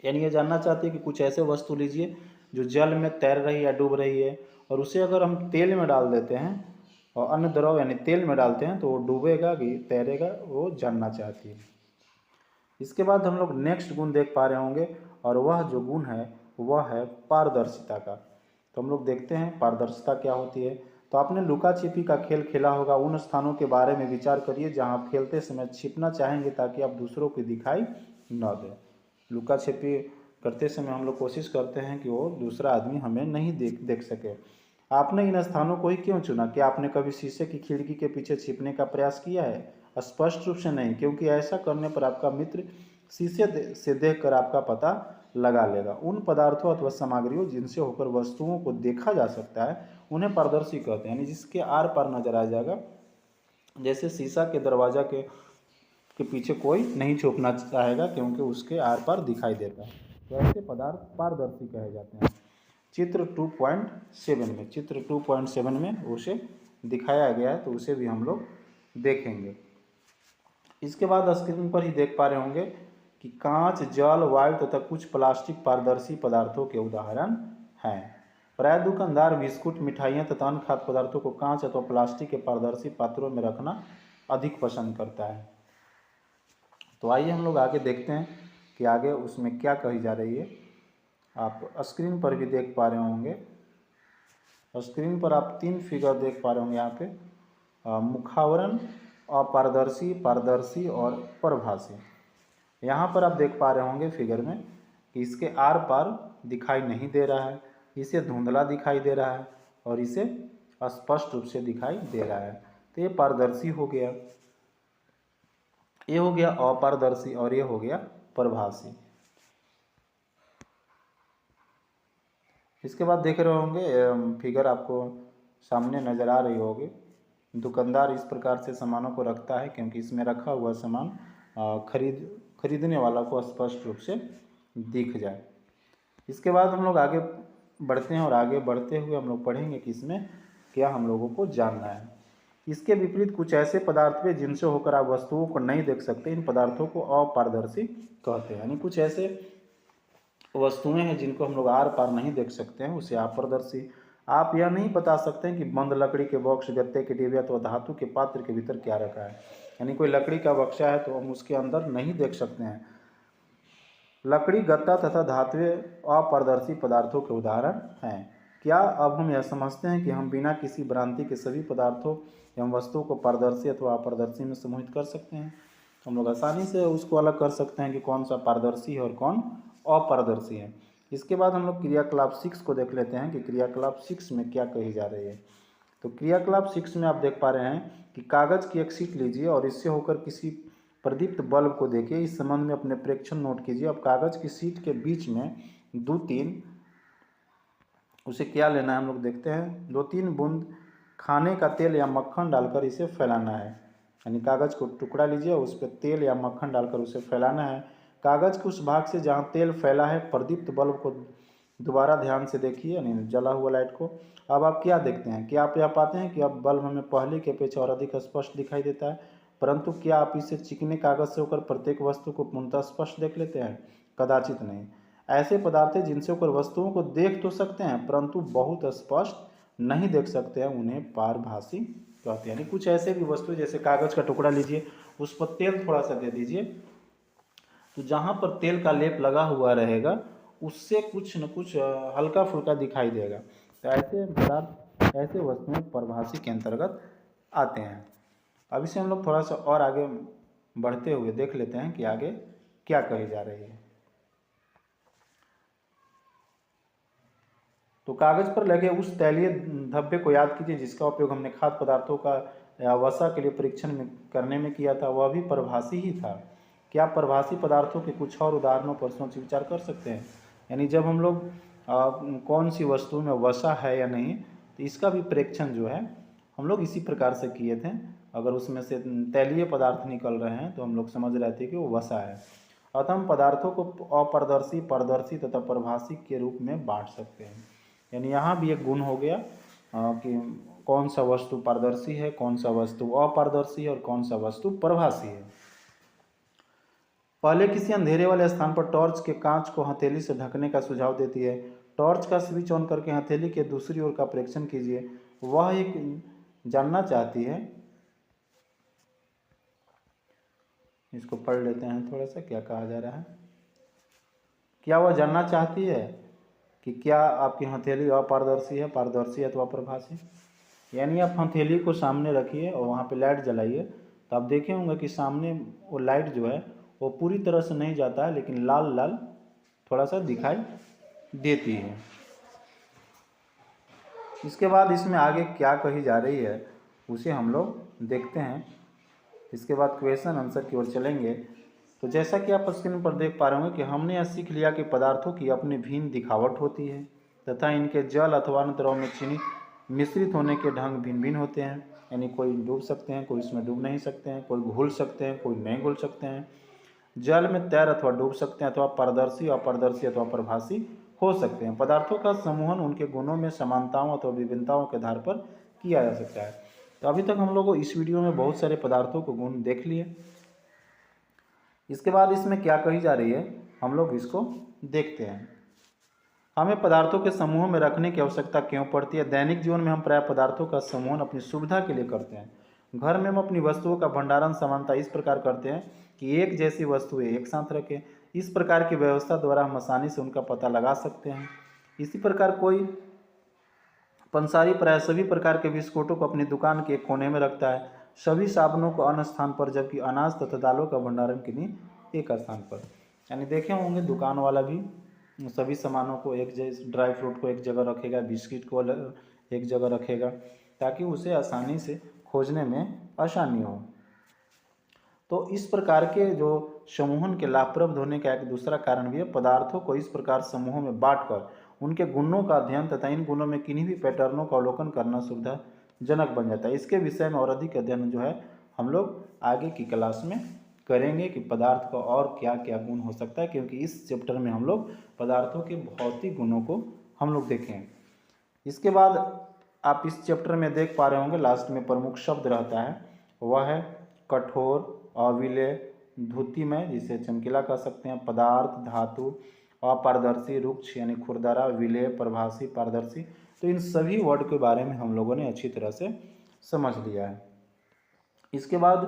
यानी ये जानना चाहते हैं कि कुछ ऐसे वस्तु लीजिए जो जल में तैर रही या डूब रही है, और उसे अगर हम तेल में डाल देते हैं और अन्य द्रव यानी तेल में डालते हैं तो वो डूबेगा कि तैरेगा, वो जानना चाहती है। इसके बाद हम लोग नेक्स्ट गुण देख पा रहे होंगे, और वह जो गुण है वह है पारदर्शिता का। तो हम लोग देखते हैं पारदर्शिता क्या होती है। तो आपने लुका छिपी का खेल खेला होगा। उन स्थानों के बारे में विचार करिए जहां आप खेलते समय छिपना चाहेंगे ताकि आप दूसरों को दिखाई न दें। लुका छिपी करते समय हम लोग कोशिश करते हैं कि वो दूसरा आदमी हमें नहीं देख सके। आपने इन स्थानों को ही क्यों चुना? क्या आपने कभी शीशे की खिड़की के पीछे छिपने का प्रयास किया है? स्पष्ट रूप से नहीं, क्योंकि ऐसा करने पर आपका मित्र शीशे से देखकर आपका पता लगा लेगा। उन पदार्थों अथवा सामग्रियों जिनसे होकर वस्तुओं को देखा जा सकता है उन्हें पारदर्शी कहते हैं, यानी जिसके आर पार नजर आ जाएगा। जैसे शीशा के दरवाजा के पीछे कोई नहीं छुपना चाहेगा क्योंकि उसके आर पार दिखाई देता है। तो ऐसे पदार्थ पारदर्शी कहे जाते हैं। चित्र 2.7 में उसे दिखाया गया है, तो उसे भी हम लोग देखेंगे। इसके बाद स्क्रीन पर ही देख पा रहे होंगे कि कांच, जल, वायु तथा कुछ प्लास्टिक पारदर्शी पदार्थों के उदाहरण हैं। प्राय दुकानदार बिस्कुट, मिठाइयाँ तथा अन्य खाद्य पदार्थों को कांच अथवा प्लास्टिक के पारदर्शी पात्रों में रखना अधिक पसंद करता है। तो आइए हम लोग आगे देखते हैं कि आगे उसमें क्या कही जा रही है। आप स्क्रीन पर भी देख पा रहे होंगे। स्क्रीन पर आप 3 फिगर देख पा रहे होंगे यहाँ पे, मुखावरण, अपारदर्शी, पारदर्शी और परभासी। यहाँ पर आप देख पा रहे होंगे फिगर में कि इसके आर पार दिखाई नहीं दे रहा है, इसे धुंधला दिखाई दे रहा है और इसे स्पष्ट रूप से दिखाई दे रहा है। तो ये पारदर्शी हो गया, ये हो गया अपारदर्शी और ये हो गया परभासी। इसके बाद देख रहे होंगे फिगर आपको सामने नज़र आ रही होगी। दुकानदार इस प्रकार से सामानों को रखता है क्योंकि इसमें रखा हुआ सामान खरीदने वाला को स्पष्ट रूप से दिख जाए। इसके बाद हम लोग आगे बढ़ते हैं और आगे बढ़ते हुए हम लोग पढ़ेंगे कि इसमें क्या हम लोगों को जानना है। इसके विपरीत कुछ ऐसे पदार्थ पे जिनसे होकर आप वस्तुओं को नहीं देख सकते, इन पदार्थों को अपारदर्शी कहते हैं। यानी कुछ ऐसे वस्तुएं हैं जिनको हम लोग आर पार नहीं देख सकते हैं, उसे अपारदर्शी। आप यह नहीं बता सकते हैं कि बंद लकड़ी के बॉक्स, गत्ते के डिब्बे अथवा धातु के पात्र के भीतर क्या रखा है। यानी कोई लकड़ी का बक्सा है तो हम उसके अंदर नहीं देख सकते हैं। लकड़ी, गत्ता तथा धातुएं अपारदर्शी पदार्थों के उदाहरण हैं। क्या अब हम यह समझते हैं कि हम बिना किसी भ्रांति के सभी पदार्थों एवं वस्तुओं को पारदर्शी अथवा अपारदर्शी में समूहित कर सकते हैं? हम लोग आसानी से उसको अलग कर सकते हैं कि कौन सा पारदर्शी है और कौन अपारदर्शी है। इसके बाद हम लोग क्रियाकलाप 6 को देख लेते हैं कि क्रियाकलाप 6 में क्या कही जा रही है। तो क्रियाकलाप 6 में आप देख पा रहे हैं कि कागज की एक शीट लीजिए और इससे होकर किसी प्रदीप्त बल्ब को देखिए। इस संबंध में अपने प्रेक्षण नोट कीजिए। अब कागज की शीट के बीच में 2-3 उसे क्या लेना है हम लोग देखते हैं। 2-3 बूंद खाने का तेल या मक्खन डालकर इसे फैलाना है। यानी कागज को टुकड़ा लीजिए, उस पर तेल या मक्खन डालकर उसे फैलाना है। कागज के उस भाग से जहाँ तेल फैला है प्रदीप्त बल्ब को दोबारा ध्यान से देखिए, यानी जला हुआ लाइट को। अब आप क्या देखते हैं? क्या आप यह पाते हैं कि अब बल्ब हमें पहले के अपेक्षा और अधिक स्पष्ट दिखाई देता है? परंतु क्या आप इसे चिकने कागज से होकर प्रत्येक वस्तु को पूर्णतः स्पष्ट देख लेते हैं? कदाचित नहीं। ऐसे पदार्थ हैं जिनसे होकर वस्तुओं को देख तो सकते हैं परंतु बहुत स्पष्ट नहीं देख सकते हैं, उन्हें पारभासी कहते हैं। यानी कुछ ऐसे भी वस्तु, जैसे कागज का टुकड़ा लीजिए, उस पर तेल थोड़ा सा दे दीजिए, तो जहाँ पर तेल का लेप लगा हुआ रहेगा उससे कुछ न कुछ हल्का फुल्का दिखाई देगा। तो ऐसे पदार्थ, ऐसे वस्तुएं परभासी के अंतर्गत आते हैं। अब इसे हम लोग थोड़ा सा और आगे बढ़ते हुए देख लेते हैं कि आगे क्या कही जा रही है। तो कागज पर लगे उस तैलीय धब्बे को याद कीजिए जिसका उपयोग हमने खाद्य पदार्थों का या वसा के लिए परीक्षण में करने में किया था। वह भी परभासी ही था। क्या परभासी पदार्थों के कुछ और उदाहरणों पर सोच विचार कर सकते हैं? यानी जब हम लोग कौन सी वस्तु में वसा है या नहीं, तो इसका भी परीक्षण जो है हम लोग इसी प्रकार से किए थे। अगर उसमें से तैलीय पदार्थ निकल रहे हैं तो हम लोग समझ रहे थे कि वो वसा है। अतः हम पदार्थों को अपारदर्शी, पारदर्शी तथा परभासी के रूप में बांट सकते हैं। यानी यहाँ भी एक गुण हो गया कि कौन सा वस्तु पारदर्शी है, कौन सा वस्तु अपारदर्शी है और कौन सा वस्तु परभासी है। पहले किसी अंधेरे वाले स्थान पर टॉर्च के कांच को हथेली से ढकने का सुझाव देती है। टॉर्च का स्विच ऑन करके हथेली के दूसरी ओर का परीक्षण कीजिए। वह एक जानना चाहती है, इसको पढ़ लेते हैं थोड़ा सा क्या कहा जा रहा है। क्या वह जानना चाहती है कि क्या आपकी हथेली अपारदर्शी है, पारदर्शी अथवा परभासी? यानी आप हथेली को सामने रखिए और वहाँ पे लाइट जलाइए, तो आप देखे होंगे कि सामने वो लाइट जो है वो पूरी तरह से नहीं जाता है, लेकिन लाल लाल थोड़ा सा दिखाई देती है। इसके बाद इसमें आगे क्या कही जा रही है उसे हम लोग देखते हैं। इसके बाद क्वेश्चन आंसर की ओर चलेंगे। तो जैसा कि आप स्क्रीन पर देख पा रहे होंगे कि हमने यह सीख लिया कि पदार्थों की अपनी भिन्न दिखावट होती है तथा इनके जल अथवा अन्य द्रव में चीनी मिश्रित होने के ढंग भिन्न भिन्न होते हैं। यानी कोई डूब सकते हैं, कोई इसमें डूब नहीं सकते हैं, कोई घुल सकते हैं, कोई नहीं घुल सकते हैं, जल में तैर अथवा डूब सकते हैं, अथवा पारदर्शी, अपारदर्शी अथवा परभासी हो सकते हैं। पदार्थों का समूहन उनके गुणों में समानताओं अथवा विभिन्नताओं के आधार पर किया जा सकता है। तो अभी तक हम लोग इस वीडियो में बहुत सारे पदार्थों को गुण देख लिए। इसके बाद इसमें क्या कही जा रही है हम लोग इसको देखते हैं। हमें पदार्थों के समूहों में रखने की आवश्यकता क्यों पड़ती है? दैनिक जीवन में हम प्राय पदार्थों का समूहन अपनी सुविधा के लिए करते हैं। घर में हम अपनी वस्तुओं का भंडारण समानता इस प्रकार करते हैं कि एक जैसी वस्तुएं एक साथ रखें। इस प्रकार की व्यवस्था द्वारा हम आसानी से उनका पता लगा सकते हैं। इसी प्रकार कोई पंसारी प्राय सभी प्रकार के बिस्कुटों को अपनी दुकान के एक कोने में रखता है, सभी साबुनों को अन्य स्थान पर, जबकि अनाज तथा दालों का भंडारण किन्हीं एक स्थान पर। यानी देखे होंगे दुकान वाला भी सभी सामानों को एक जैसे, ड्राई फ्रूट को एक जगह रखेगा, बिस्किट को एक जगह रखेगा, ताकि उसे आसानी से खोजने में आसानी हो। तो इस प्रकार के जो समूहन के लाभप्रद होने का एक दूसरा कारण भी है। पदार्थों को इस प्रकार समूहों में बांटकर उनके गुणों का अध्ययन तथा इन गुणों में किन्हीं भी पैटर्नों का अवलोकन करना सुविधाजनक बन जाता है। इसके विषय में और अधिक अध्ययन जो है हम लोग आगे की क्लास में करेंगे कि पदार्थ का और क्या क्या गुण हो सकता है, क्योंकि इस चैप्टर में हम लोग पदार्थों के भौतिक गुणों को हम लोग देखें। इसके बाद आप इस चैप्टर में देख पा रहे होंगे लास्ट में प्रमुख शब्द रहता है, वह है कठोर, अविलेय, धुतिमय जिसे चमकीला कह सकते हैं, पदार्थ, धातु, अपारदर्शी, रुक्ष यानी खुरदरा, विलेय, प्रभासी, पारदर्शी। तो इन सभी वर्ड के बारे में हम लोगों ने अच्छी तरह से समझ लिया है। इसके बाद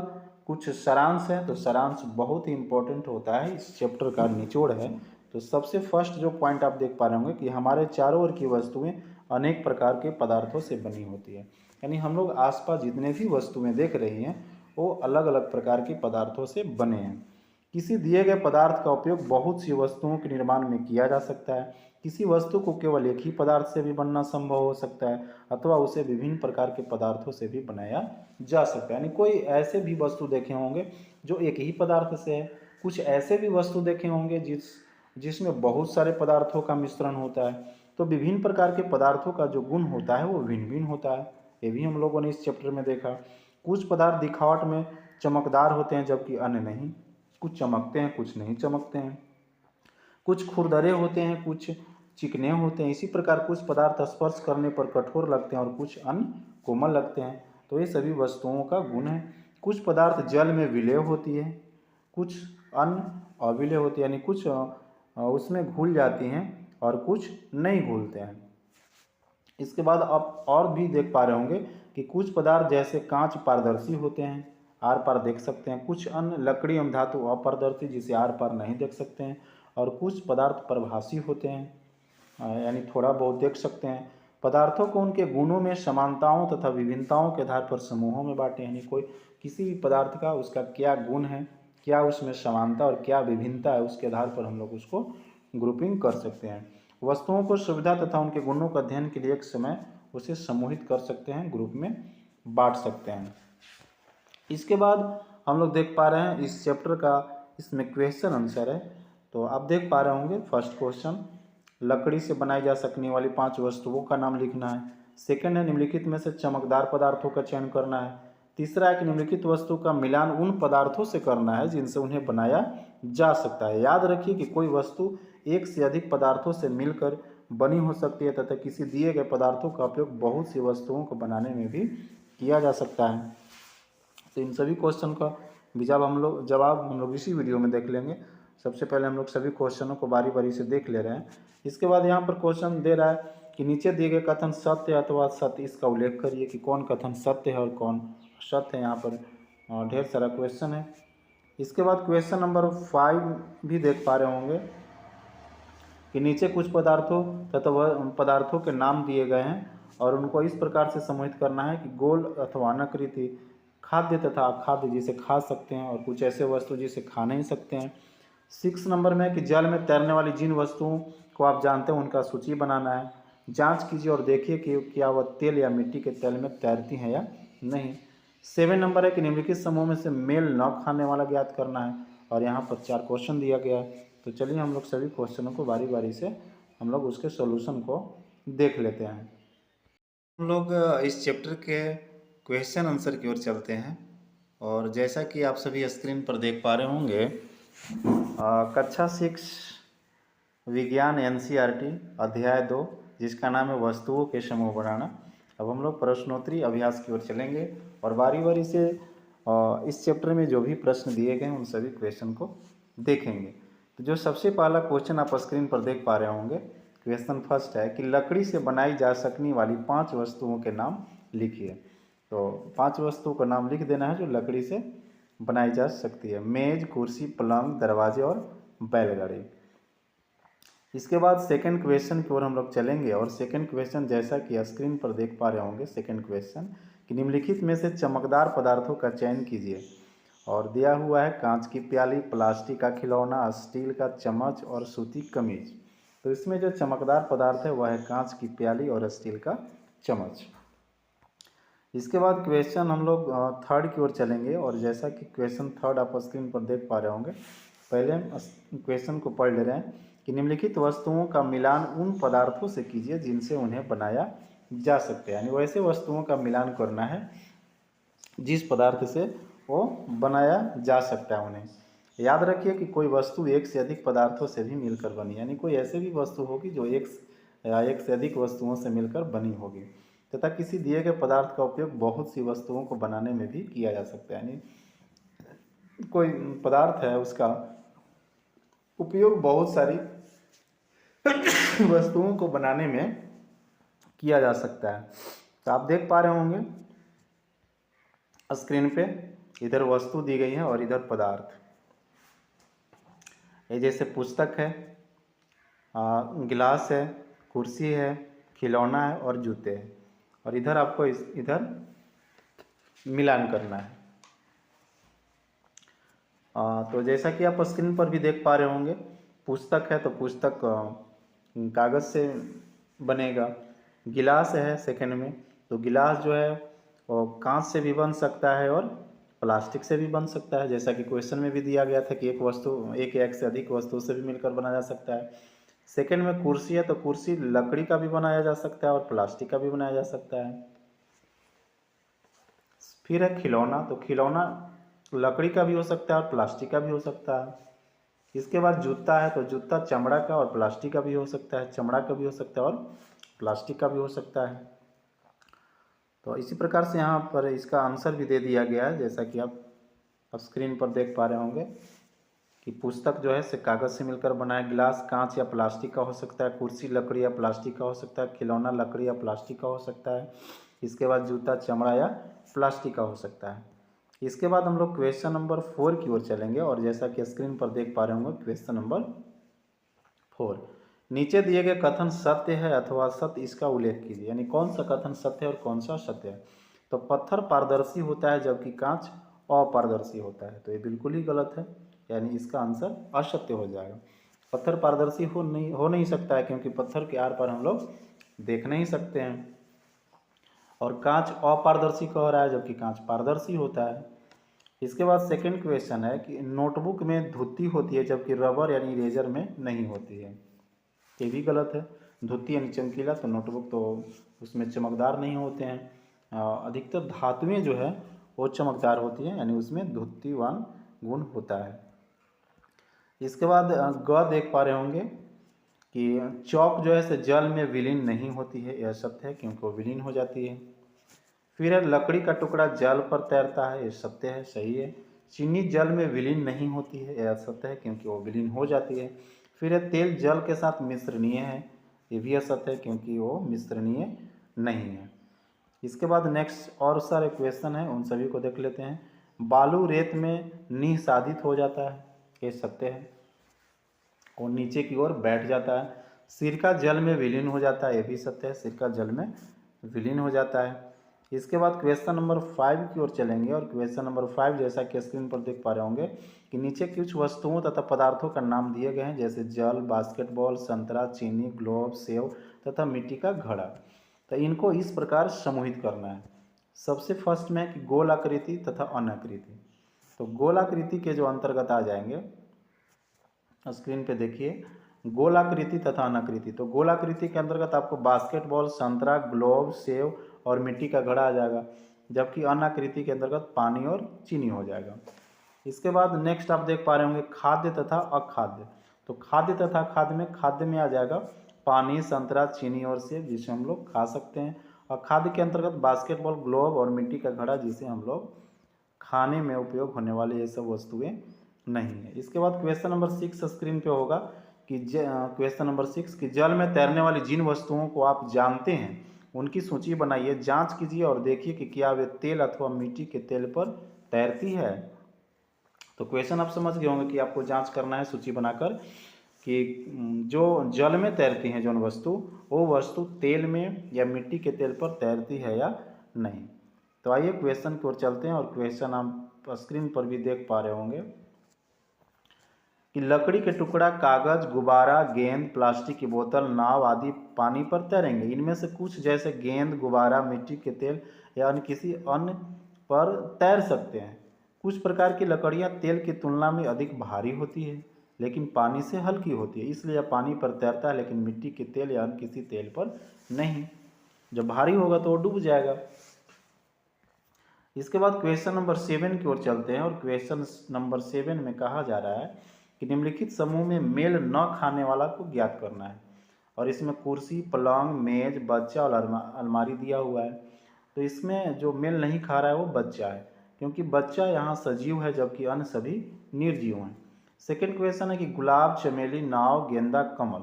कुछ सारांश है। तो सारांश बहुत ही इम्पोर्टेंट होता है, इस चैप्टर का निचोड़ है। तो सबसे फर्स्ट जो पॉइंट आप देख पा रहे होंगे कि हमारे चारों ओर की वस्तुएं अनेक प्रकार के पदार्थों से बनी होती है। यानी हम लोग आसपास जितने भी वस्तुएं देख रही हैं वो अलग अलग प्रकार के पदार्थों से बने हैं। किसी दिए गए पदार्थ का उपयोग बहुत सी वस्तुओं के निर्माण में किया जा सकता है। किसी वस्तु को केवल एक ही पदार्थ से भी बनना संभव हो सकता है अथवा उसे विभिन्न प्रकार के पदार्थों से भी बनाया जा सकता है। यानी कोई ऐसे भी वस्तु देखे होंगे जो एक ही पदार्थ से है, कुछ ऐसे भी वस्तु देखे होंगे जिसमें बहुत सारे पदार्थों का मिश्रण होता है। तो विभिन्न प्रकार के पदार्थों का जो गुण होता है वो भिन्न भिन्न होता है। ये भी हम लोगों ने इस चैप्टर में देखा। कुछ पदार्थ दिखावट में चमकदार होते हैं जबकि अन्य नहीं। कुछ चमकते हैं, कुछ नहीं चमकते हैं। कुछ खुरदरे होते हैं, कुछ चिकने होते हैं। इसी प्रकार कुछ पदार्थ स्पर्श करने पर कठोर लगते हैं और कुछ अन्य कोमल लगते हैं। तो ये सभी वस्तुओं का गुण है। कुछ पदार्थ जल में विलय होती है, कुछ अन्य अविलय होती है, यानी कुछ उसमें घुल जाती हैं और कुछ नहीं घुलते हैं। इसके बाद आप और भी देख पा रहे होंगे कि कुछ पदार्थ जैसे कांच पारदर्शी होते हैं, आर पार देख सकते हैं। कुछ अन्य लकड़ी एवं धातु अपारदर्शी, जिसे आर पार नहीं देख सकते हैं। और कुछ पदार्थ प्रभासी होते हैं, यानी थोड़ा बहुत देख सकते हैं। पदार्थों को उनके गुणों में समानताओं तथा विभिन्नताओं के आधार पर समूहों में बांटे। यानी कोई किसी भी पदार्थ का उसका क्या गुण है, क्या उसमें समानता और क्या विभिन्नता है, उसके आधार पर हम लोग उसको ग्रुपिंग कर सकते हैं। वस्तुओं को सुविधा तथा उनके गुणों का अध्ययन के लिए एक समय उसे समूहित कर सकते हैं, ग्रुप में बांट सकते हैं। इसके बाद हम लोग देख पा रहे हैं इस चैप्टर का इसमें क्वेश्चन आंसर है। तो आप देख पा रहे होंगे फर्स्ट क्वेश्चन, लकड़ी से बनाई जा सकने वाली 5 वस्तुओं का नाम लिखना है। सेकंड है निम्नलिखित में से चमकदार पदार्थों का चयन करना है। तीसरा है कि निम्नलिखित वस्तु का मिलान उन पदार्थों से करना है जिनसे उन्हें बनाया जा सकता है। याद रखिए कि कोई वस्तु एक से अधिक पदार्थों से मिलकर बनी हो सकती है तथा किसी दिए गए पदार्थों का उपयोग बहुत सी वस्तुओं को बनाने में भी किया जा सकता है। तो इन सभी क्वेश्चन का जवाब हम लोग इसी वीडियो में देख लेंगे। सबसे पहले हम लोग सभी क्वेश्चनों को बारी बारी से देख ले रहे हैं। इसके बाद यहाँ पर क्वेश्चन दे रहा है कि नीचे दिए गए कथन सत्य अथवा असत्य, इसका उल्लेख करिए कि कौन कथन सत्य है और कौन सत्य है। यहाँ पर ढेर सारा क्वेश्चन है। इसके बाद क्वेश्चन नंबर 5 भी देख पा रहे होंगे कि नीचे कुछ पदार्थों तथा पदार्थों के नाम दिए गए हैं और उनको इस प्रकार से समूहित करना है कि गोल अथवा अनाकृति, खाद्य तथा अखाद्य जिसे खा सकते हैं और कुछ ऐसे वस्तु जिसे खा नहीं सकते हैं। 6 नंबर में कि जल में तैरने वाली जिन वस्तुओं को आप जानते हैं उनका सूची बनाना है। जांच कीजिए और देखिए कि क्या वह तेल या मिट्टी के तेल में तैरती हैं या नहीं। 7 नंबर है कि निम्नलिखित समूह में से मेल न खाने वाला ज्ञात करना है और यहाँ पर 4 क्वेश्चन दिया गया है। तो चलिए हम लोग सभी क्वेश्चनों को बारी बारी से हम लोग उसके सॉल्यूशन को देख लेते हैं। हम लोग इस चैप्टर के क्वेश्चन आंसर की ओर चलते हैं और जैसा कि आप सभी स्क्रीन पर देख पा रहे होंगे कक्षा 6 विज्ञान NCERT अध्याय 2 जिसका नाम है वस्तुओं के समूह बनाना। अब हम लोग प्रश्नोत्तरी अभ्यास की ओर चलेंगे और बारी बारी से इस चैप्टर में जो भी प्रश्न दिए गए हैं उन सभी क्वेश्चन को देखेंगे। तो जो सबसे पहला क्वेश्चन आप स्क्रीन पर देख पा रहे होंगे, क्वेश्चन फर्स्ट है कि लकड़ी से बनाई जा सकने वाली 5 वस्तुओं के नाम लिखिए। तो 5 वस्तुओं का नाम लिख देना है जो लकड़ी से बनाई जा सकती है। मेज, कुर्सी, पलंग, दरवाजे और बैलगाड़ी। इसके बाद सेकंड क्वेश्चन की ओर हम लोग चलेंगे और सेकंड क्वेश्चन जैसा कि स्क्रीन पर देख पा रहे होंगे, सेकंड क्वेश्चन कि निम्नलिखित में से चमकदार पदार्थों का चयन कीजिए और दिया हुआ है कांच की प्याली, प्लास्टिक का खिलौना, स्टील का चम्मच और सूती कमीज। तो इसमें जो चमकदार पदार्थ है वह है कांच की प्याली और स्टील का चम्मच। इसके बाद क्वेश्चन हम लोग थर्ड की ओर चलेंगे और जैसा कि क्वेश्चन थर्ड आप स्क्रीन पर देख पा रहे होंगे, पहले हम क्वेश्चन को पढ़ ले रहे हैं कि निम्नलिखित वस्तुओं का मिलान उन पदार्थों से कीजिए जिनसे उन्हें बनाया जा सकता है। यानी वैसे वस्तुओं का मिलान करना है जिस पदार्थ से वो बनाया जा सकता है उन्हें। याद रखिए कि कोई वस्तु एक से अधिक पदार्थों से भी मिलकर बनी, यानी कोई ऐसे भी वस्तु होगी जो एक से अधिक वस्तुओं से मिलकर बनी होगी तथा किसी दिए गए पदार्थ का उपयोग बहुत सी वस्तुओं को बनाने में भी किया जा सकता है। यानी कोई पदार्थ है उसका उपयोग बहुत सारी वस्तुओं को बनाने में किया जा सकता है। तो आप देख पा रहे होंगे स्क्रीन पे इधर वस्तु दी गई है और इधर पदार्थ। ये जैसे पुस्तक है, गिलास है, कुर्सी है, खिलौना है और जूते हैं, और इधर आपको इधर मिलान करना है। तो जैसा कि आप स्क्रीन पर भी देख पा रहे होंगे, पुस्तक है तो पुस्तक कागज़ से बनेगा। गिलास है सेकंड में, तो गिलास जो है वो कांच से भी बन सकता है और प्लास्टिक से भी बन सकता है, जैसा कि क्वेश्चन में भी दिया गया था कि एक या एक से अधिक वस्तु से भी मिलकर बनाया जा सकता है। सेकंड में कुर्सी है, तो कुर्सी लकड़ी का भी बनाया जा सकता है और प्लास्टिक का भी बनाया जा सकता है। फिर है खिलौना, तो खिलौना लकड़ी का भी हो सकता है और प्लास्टिक का भी हो सकता है। इसके बाद जूता है, तो जूता चमड़ा का और प्लास्टिक का भी हो सकता है, चमड़ा का भी हो सकता है और प्लास्टिक का भी हो सकता है। तो इसी प्रकार से यहाँ पर इसका आंसर भी दे दिया गया है, जैसा कि आप स्क्रीन पर देख पा रहे होंगे कि पुस्तक जो है से कागज़ से मिलकर बना है, गिलास कांच या प्लास्टिक का हो सकता है, कुर्सी लकड़ी या प्लास्टिक का हो सकता है, खिलौना लकड़ी या प्लास्टिक का हो सकता है, इसके बाद जूता चमड़ा या प्लास्टिक का हो सकता है। इसके बाद हम लोग क्वेश्चन नंबर 4 की ओर चलेंगे, और जैसा कि स्क्रीन पर देख पा रहे होंगे क्वेश्चन नंबर 4, नीचे दिए गए कथन सत्य है अथवा सत्य इसका उल्लेख कीजिए, यानी कौन सा कथन सत्य है और कौन सा सत्य है। तो पत्थर पारदर्शी होता है जबकि कांच अपारदर्शी होता है, तो ये बिल्कुल ही गलत है, यानी इसका आंसर असत्य हो जाएगा। पत्थर पारदर्शी हो नहीं सकता है, क्योंकि पत्थर के आर पार हम लोग देख नहीं सकते हैं। और कांच अपारदर्शी कह रहा है जबकि कांच पारदर्शी होता है। इसके बाद सेकंड क्वेश्चन है कि नोटबुक में धुत्ती होती है जबकि रबर यानी इरेजर में नहीं होती है, ये भी गलत है। धुत्ती यानी चमकीला, तो नोटबुक तो उसमें चमकदार नहीं होते हैं। अधिकतर धातुएं जो है वो चमकदार होती हैं, यानी उसमें धुत्तीवान गुण होता है। इसके बाद ग देख पा रहे होंगे कि चौक जो है से जल में विलीन नहीं होती है, यह सत्य है क्योंकि वो विलीन हो जाती है। फिर है लकड़ी का टुकड़ा जल पर तैरता है, यह सत्य है, सही है। चीनी जल में विलीन नहीं होती है, यह सत्य है क्योंकि वो विलीन हो जाती है। फिर है तेल जल के साथ मिश्रणीय है, ये भी असत्य है क्योंकि वो मिश्रणीय नहीं है। इसके बाद नेक्स्ट और सारे क्वेश्चन हैं, उन सभी को देख लेते हैं। बालू रेत में निःसादित हो जाता है, ये सत्य है, और नीचे की ओर बैठ जाता है। सिरका जल में विलीन हो जाता है, ये भी सत्य है, सिरका जल में विलीन हो जाता है। इसके बाद क्वेश्चन नंबर 5 की ओर चलेंगे, और क्वेश्चन नंबर 5 जैसा कि स्क्रीन पर देख पा रहे होंगे कि नीचे कुछ वस्तुओं तथा पदार्थों का नाम दिए गए हैं, जैसे जल, बास्केटबॉल, संतरा, चीनी, ग्लोब, सेव तथा मिट्टी का घड़ा। तो इनको इस प्रकार समूहित करना है। सबसे फर्स्ट में है कि गोल आकृति तथा अनाकृति। तो गोल आकृति के जो अंतर्गत आ जाएंगे, स्क्रीन पे देखिए, गोलाकृति तथा अनाकृति। तो गोलाकृति के अंतर्गत आपको बास्केटबॉल, संतरा, ग्लोब, सेव और मिट्टी का घड़ा आ जाएगा, जबकि अनाकृति के अंतर्गत पानी और चीनी हो जाएगा। इसके बाद नेक्स्ट आप देख पा रहे होंगे खाद्य तथा अखाद्य। तो खाद्य तथा खाद्य में आ जाएगा पानी, संतरा, चीनी और सेब, जिसे हम लोग खा सकते हैं। और खाद्य के अंतर्गत बास्केटबॉल, ग्लोब और मिट्टी का घड़ा, जिसे हम लोग खाने में उपयोग होने वाले ये सब वस्तुएं नहीं है। इसके बाद क्वेश्चन नंबर 6 स्क्रीन पे होगा कि क्वेश्चन नंबर 6 कि जल में तैरने वाली जिन वस्तुओं को आप जानते हैं उनकी सूची बनाइए, जांच कीजिए और देखिए कि क्या वे तेल अथवा मिट्टी के तेल पर तैरती है। तो क्वेश्चन आप समझ गए होंगे कि आपको जांच करना है सूची बनाकर कि जो जल में तैरती हैं जो वस्तु, वो वस्तु तेल में या मिट्टी के तेल पर तैरती है या नहीं। तो आइए क्वेश्चन की ओर चलते हैं, और क्वेश्चन आप स्क्रीन पर भी देख पा रहे होंगे कि लकड़ी के टुकड़ा, कागज, गुब्बारा, गेंद, प्लास्टिक की बोतल, नाव आदि पानी पर तैरेंगे। इनमें से कुछ जैसे गेंद, गुब्बारा, मिट्टी के तेल या अन्य किसी अन्य पर तैर सकते हैं। कुछ प्रकार की लकड़ियां तेल की तुलना में अधिक भारी होती है लेकिन पानी से हल्की होती है, इसलिए यह पानी पर तैरता है, लेकिन मिट्टी के तेल या अन्य किसी तेल पर नहीं। जब भारी होगा तो वो डूब जाएगा। इसके बाद क्वेश्चन नंबर 7 की ओर चलते हैं, और क्वेश्चन नंबर 7 में कहा जा रहा है कि निम्नलिखित समूह में मेल न खाने वाला को ज्ञात करना है। और इसमें कुर्सी, पलंग, मेज, बच्चा और अलमारी दिया हुआ है। तो इसमें जो मेल नहीं खा रहा है वो बच्चा है, क्योंकि बच्चा यहाँ सजीव है जबकि अन्य सभी निर्जीव हैं। सेकेंड क्वेश्चन है कि गुलाब, चमेली, नाव, गेंदा, कमल।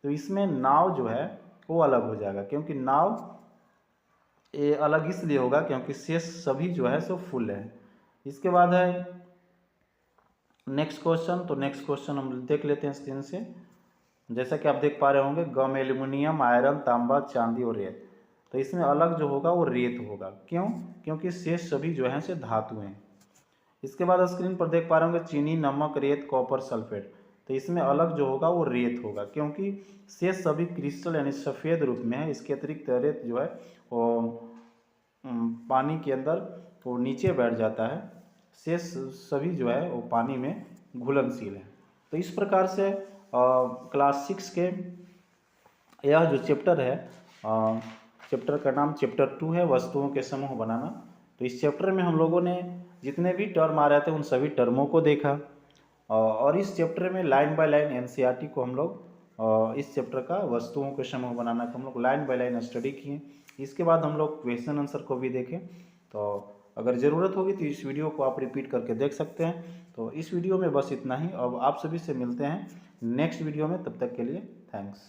तो इसमें नाव जो है वो अलग हो जाएगा, क्योंकि नाव ये अलग इसलिए होगा क्योंकि शेष सभी जो है सो फुल है। इसके बाद है नेक्स्ट क्वेश्चन। तो नेक्स्ट क्वेश्चन हम देख लेते हैं स्क्रीन से। जैसा कि आप देख पा रहे होंगे, गम, एल्युमिनियम, आयरन, तांबा, चांदी और रेत। तो इसमें अलग जो होगा वो रेत होगा। क्यों? क्योंकि शेष सभी जो हैं से धातु हैं। इसके बाद स्क्रीन पर देख पा रहे होंगे चीनी, नमक, रेत, कॉपर, सल्फेट। तो इसमें अलग जो होगा वो रेत होगा, क्योंकि शेष सभी क्रिस्टल यानी सफ़ेद रूप में है। इसके अतिरिक्त रेत जो है वो पानी के अंदर वो नीचे बैठ जाता है। शेष सभी जो है वो पानी में घुलनशील है। तो इस प्रकार से क्लास 6 के यह जो चैप्टर है, चैप्टर का नाम चैप्टर 2 है, वस्तुओं के समूह बनाना। तो इस चैप्टर में हम लोगों ने जितने भी टर्म आ रहे थे उन सभी टर्मों को देखा, और इस चैप्टर में लाइन बाय लाइन एनसीईआरटी को हम लोग इस चैप्टर का वस्तुओं के समूह बनाना को हम लोग लाइन बाय लाइन स्टडी किए। इसके बाद हम लोग क्वेश्चन आंसर को भी देखें। तो अगर ज़रूरत होगी तो इस वीडियो को आप रिपीट करके देख सकते हैं। तो इस वीडियो में बस इतना ही। अब आप सभी से मिलते हैं नेक्स्ट वीडियो में, तब तक के लिए थैंक्स।